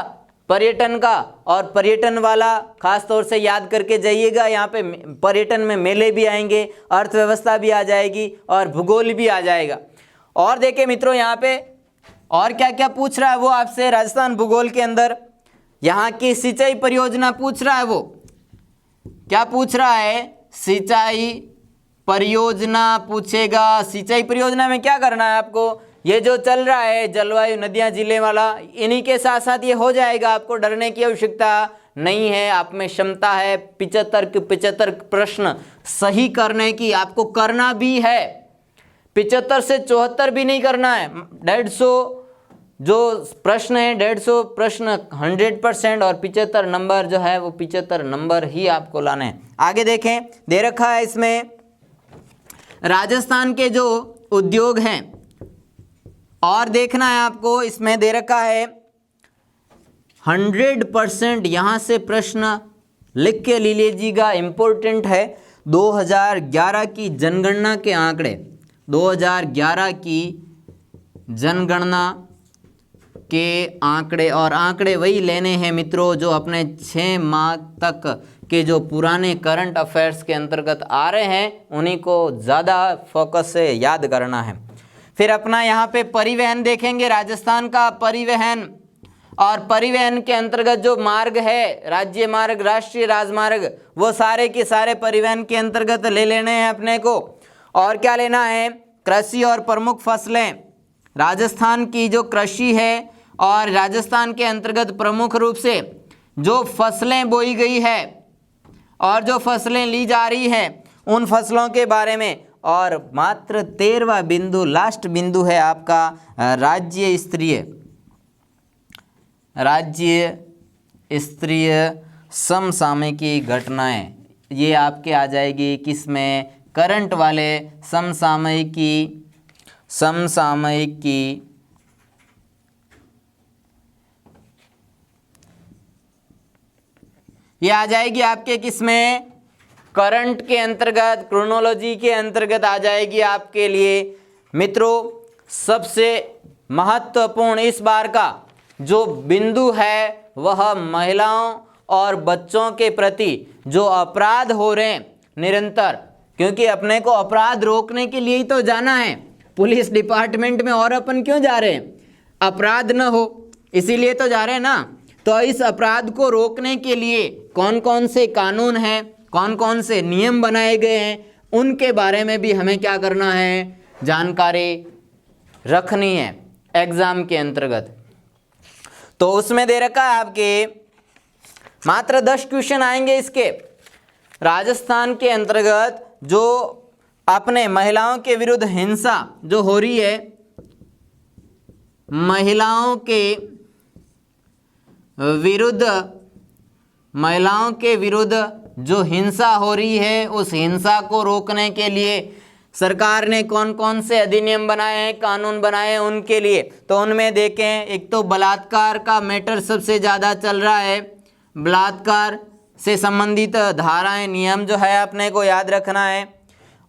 पर्यटन का। और पर्यटन वाला खास तौर से याद करके जाइएगा, यहाँ पे पर्यटन में मेले भी आएंगे, अर्थव्यवस्था भी आ जाएगी और भूगोल भी आ जाएगा। और देखें मित्रों यहाँ पे और क्या क्या पूछ रहा है वो आपसे राजस्थान भूगोल के अंदर, यहाँ की सिंचाई परियोजना पूछ रहा है। वो क्या पूछ रहा है, सिंचाई परियोजना पूछेगा। सिंचाई परियोजना में क्या करना है आपको, ये जो चल रहा है जलवायु नदियां जिले वाला, इन्हीं के साथ साथ ये हो जाएगा, आपको डरने की आवश्यकता नहीं है। आप में क्षमता है 75 के 75 प्रश्न सही करने की, आपको करना भी है। 75 से 74 भी नहीं करना है, 150 जो प्रश्न है 150 प्रश्न 100% और 75 नंबर जो है वो 75 नंबर ही आपको लाने हैं। आगे देखें, दे रखा है इसमें राजस्थान के जो उद्योग हैं, और देखना है आपको, इसमें दे रखा है 100% यहाँ से प्रश्न लिख के ले लीजिएगा, इम्पोर्टेंट है। 2011 की जनगणना के आंकड़े, 2011 की जनगणना के आंकड़े, और आंकड़े वही लेने हैं मित्रों जो अपने 6 माह तक के जो पुराने करंट अफेयर्स के अंतर्गत आ रहे हैं, उन्हीं को ज़्यादा फोकस से याद करना है। फिर अपना यहाँ पे परिवहन देखेंगे, राजस्थान का परिवहन, और परिवहन के अंतर्गत जो मार्ग है, राज्य मार्ग, राष्ट्रीय राजमार्ग, वो सारे के सारे परिवहन के अंतर्गत ले लेने हैं अपने को। और क्या लेना है, कृषि और प्रमुख फसलें, राजस्थान की जो कृषि है और राजस्थान के अंतर्गत प्रमुख रूप से जो फसलें बोई गई है और जो फसलें ली जा रही हैं उन फसलों के बारे में। और मात्र 13वां बिंदु, लास्ट बिंदु है आपका राज्य स्तरीय समसामयिकी घटनाएं। ये आपके आ जाएगी किसमें, करंट वाले समसामयिकी ये आ जाएगी आपके किसमें, करंट के अंतर्गत, क्रोनोलॉजी के अंतर्गत आ जाएगी आपके लिए। मित्रों सबसे महत्वपूर्ण इस बार का जो बिंदु है वह महिलाओं और बच्चों के प्रति जो अपराध हो रहे हैं निरंतर, क्योंकि अपने को अपराध रोकने के लिए ही तो जाना है पुलिस डिपार्टमेंट में, और अपन क्यों जा रहे हैं, अपराध न हो इसीलिए तो जा रहे हैं ना। तो इस अपराध को रोकने के लिए कौन कौन से कानून हैं, कौन कौन से नियम बनाए गए हैं, उनके बारे में भी हमें क्या करना है, जानकारी रखनी है एग्जाम के अंतर्गत। तो उसमें दे रखा है आपके मात्र 10 क्वेश्चन आएंगे इसके। राजस्थान के अंतर्गत जो अपने महिलाओं के विरुद्ध हिंसा जो हो रही है, महिलाओं के विरुद्ध जो हिंसा हो रही है, उस हिंसा को रोकने के लिए सरकार ने कौन कौन से अधिनियम बनाए हैं, कानून बनाए हैं उनके लिए। तो उनमें देखें, एक तो बलात्कार का मैटर सबसे ज़्यादा चल रहा है। बलात्कार से संबंधित धाराएं, नियम जो है अपने को याद रखना है।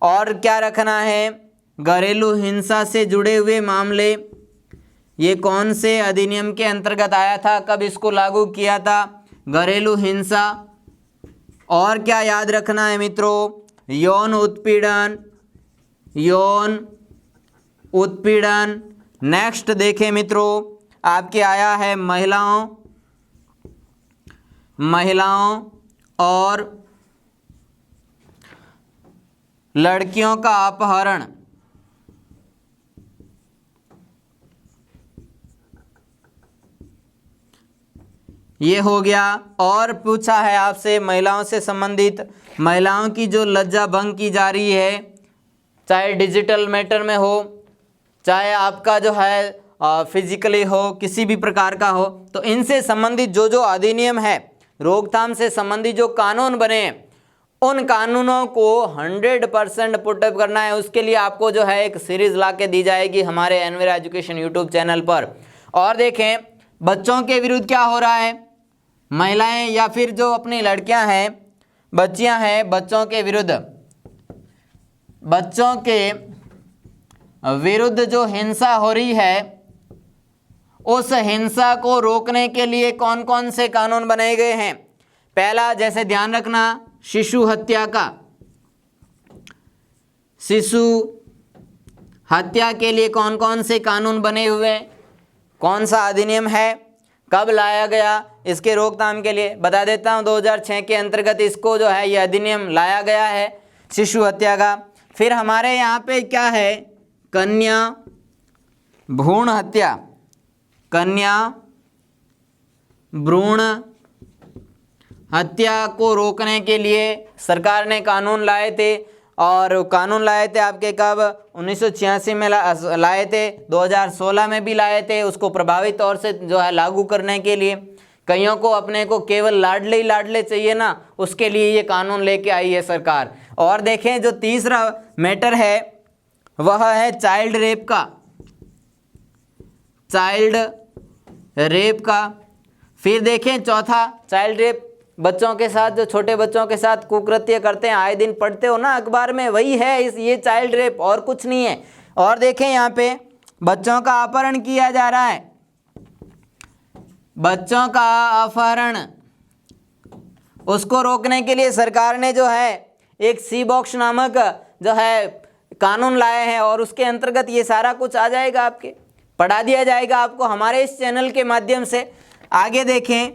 और क्या रखना है, घरेलू हिंसा से जुड़े हुए मामले, ये कौन से अधिनियम के अंतर्गत आया था, कब इसको लागू किया था, घरेलू हिंसा। और क्या याद रखना है मित्रों, यौन उत्पीड़न। नेक्स्ट देखें मित्रों, आपके आया है महिलाओं और लड़कियों का अपहरण। ये हो गया। और पूछा है आपसे महिलाओं से संबंधित, महिलाओं की जो लज्जा भंग की जा रही है, चाहे डिजिटल मैटर में हो, चाहे आपका जो है फिजिकली हो, किसी भी प्रकार का हो, तो इनसे संबंधित जो जो अधिनियम है, रोकथाम से संबंधित जो कानून बने हैं, उन कानूनों को 100% पुटअप करना है। उसके लिए आपको जो है एक सीरीज ला के दी जाएगी हमारे एनवीआर एजुकेशन यूट्यूब चैनल पर। और देखें बच्चों के विरुद्ध क्या हो रहा है, महिलाएं या फिर जो अपनी लड़कियां हैं, बच्चियां हैं, बच्चों के विरुद्ध जो हिंसा हो रही है, उस हिंसा को रोकने के लिए कौन कौन से कानून बनाए गए हैं। पहला, जैसे ध्यान रखना, शिशु हत्या के लिए कौन कौन से कानून बने हुए हैं, कौन सा अधिनियम है, कब लाया गया, इसके रोकथाम के लिए बता देता हूं। 2006 के अंतर्गत इसको जो है ये अधिनियम लाया गया है शिशु हत्या का। फिर हमारे यहाँ पे क्या है, कन्या भ्रूण हत्या, कन्या भ्रूण हत्या को रोकने के लिए सरकार ने कानून लाए थे, और कानून लाए थे आपके कब, 1986 में लाए थे, 2016 में भी लाए थे, उसको प्रभावी तौर से जो है लागू करने के लिए। कईयों को अपने को केवल लाडले ही लाडले चाहिए ना, उसके लिए ये कानून लेके आई है सरकार। और देखें जो तीसरा मैटर है वह है चाइल्ड रेप का, चाइल्ड रेप का। फिर देखें चौथा, चाइल्ड रेप, बच्चों के साथ, जो छोटे बच्चों के साथ कुकृत्य करते हैं, आए दिन पढ़ते हो ना अखबार में, वही है ये चाइल्ड रेप, और कुछ नहीं है। और देखें यहाँ पे बच्चों का अपहरण किया जा रहा है, बच्चों का अपहरण, उसको रोकने के लिए सरकार ने जो है एक सी बॉक्स नामक जो है कानून लाए हैं, और उसके अंतर्गत ये सारा कुछ आ जाएगा, आपके पढ़ा दिया जाएगा आपको हमारे इस चैनल के माध्यम से। आगे देखें,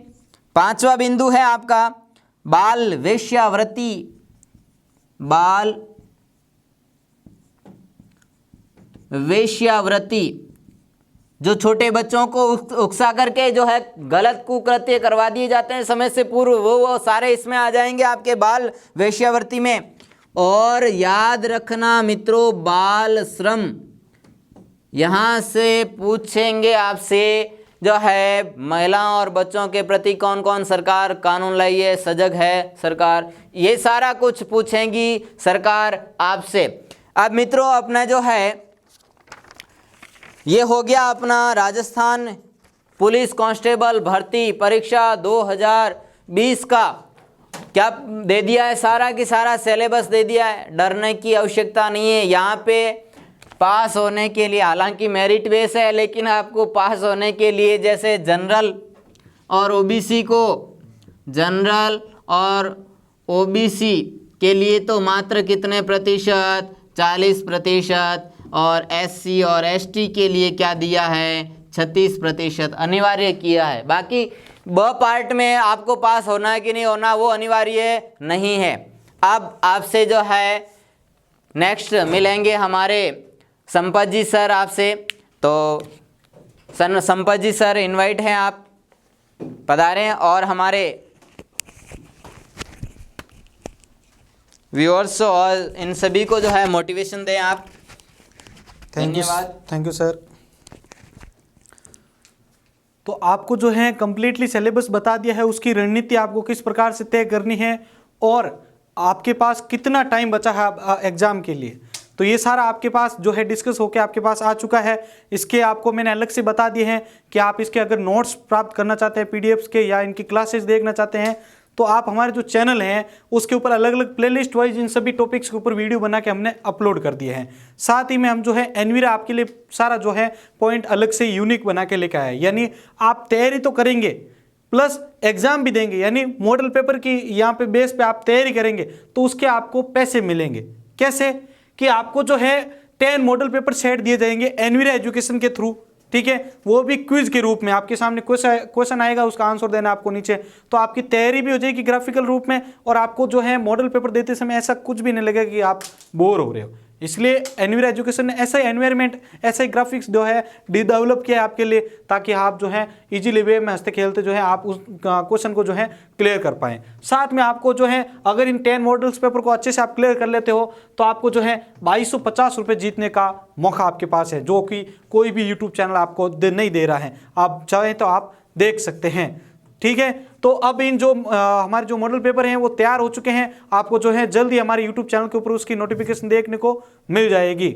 पांचवा बिंदु है आपका बाल वेश्यावृत्ति, बाल वेश्यावृत्ति, जो छोटे बच्चों को उकसा करके जो है गलत कुकृत्य करवा दिए जाते हैं समय से पूर्व, वो सारे इसमें आ जाएंगे आपके बाल वेश्यावृत्ति में। और याद रखना मित्रों, बाल श्रम, यहाँ से पूछेंगे आपसे जो है महिलाओं और बच्चों के प्रति कौन कौन सरकार कानून लाई है, सजग है सरकार, ये सारा कुछ पूछेंगी सरकार आपसे। अब मित्रों अपना जो है ये हो गया अपना राजस्थान पुलिस कांस्टेबल भर्ती परीक्षा 2020 का क्या दे दिया है, सारा की सारा सिलेबस दे दिया है, डरने की आवश्यकता नहीं है। यहाँ पे पास होने के लिए, हालांकि मेरिट बेस है, लेकिन आपको पास होने के लिए जैसे जनरल और ओबीसी को, जनरल और ओबीसी के लिए तो मात्र कितने प्रतिशत, 40%, और एससी और एसटी के लिए क्या दिया है, 36% अनिवार्य किया है। बाकी ब पार्ट में आपको पास होना है कि नहीं होना वो अनिवार्य नहीं है। अब आपसे जो है नेक्स्ट मिलेंगे हमारे संपत जी सर आपसे, तो संपत जी सर इनवाइट हैं, आप पधारें और हमारे व्यूअर्स और इन सभी को जो है मोटिवेशन दें आप। धन्यवाद। Thank you sir. तो आपको जो है कंप्लीटली सिलेबस बता दिया है, उसकी रणनीति आपको किस प्रकार से तय करनी है और आपके पास कितना टाइम बचा है एग्जाम के लिए, तो ये सारा आपके पास जो है डिस्कस होकर आपके पास आ चुका है। इसके आपको मैंने अलग से बता दिए हैं कि आप इसके अगर नोट्स प्राप्त करना चाहते हैं पीडीएफ्स के या इनकी क्लासेस देखना चाहते हैं तो आप हमारे जो चैनल हैं उसके ऊपर अलग अलग प्लेलिस्ट वाइज इन सभी टॉपिक्स के ऊपर वीडियो बना के हमने अपलोड कर दिए हैं। साथ ही में हम जो है एनवीरा आपके लिए सारा जो है पॉइंट अलग से यूनिक बना के लेकर आए, यानी आप तैयारी तो करेंगे प्लस एग्जाम भी देंगे, यानी मॉडल पेपर की यहाँ पे बेस पे आप तैयारी करेंगे तो उसके आपको पैसे मिलेंगे। कैसे कि आपको जो है 10 मॉडल पेपर सेट दिए जाएंगे एनवीरा एजुकेशन के थ्रू, ठीक है, वो भी क्विज के रूप में आपके सामने क्वेश्चन आएगा, उसका आंसर देना आपको नीचे, तो आपकी तैयारी भी हो जाएगी ग्राफिकल रूप में और आपको जो है मॉडल पेपर देते समय ऐसा कुछ भी नहीं लगेगा कि आप बोर हो रहे हो। इसलिए एनवीरा एजुकेशन ने ऐसा ही एनवायरमेंट, ऐसा ही ग्राफिक्स जो है डेवलप किया है आपके लिए ताकि आप जो है इजीली वे में हंसते खेलते जो है आप उस क्वेश्चन को जो है क्लियर कर पाएँ। साथ में आपको जो है अगर इन 10 मॉडल्स पेपर को अच्छे से आप क्लियर कर लेते हो तो आपको जो है 2250 रुपये जीतने का मौका आपके पास है, जो कि कोई भी यूट्यूब चैनल आपको नहीं दे रहा है। आप चाहें तो आप देख सकते हैं, ठीक है। तो अब इन जो हमारे जो मॉडल पेपर हैं वो तैयार हो चुके हैं, आपको जो है जल्दी हमारे यूट्यूब चैनल के ऊपर उसकी नोटिफिकेशन देखने को मिल जाएगी।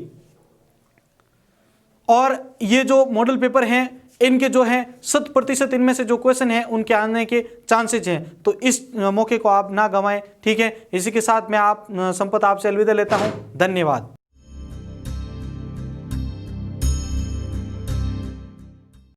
और ये जो मॉडल पेपर हैं इनके जो है 100% इनमें से जो क्वेश्चन हैं उनके आने के चांसेज हैं, तो इस मौके को आप ना गंवाएं, ठीक है। इसी के साथ मैं संपत आपसे अलविदा लेता हूं। धन्यवाद।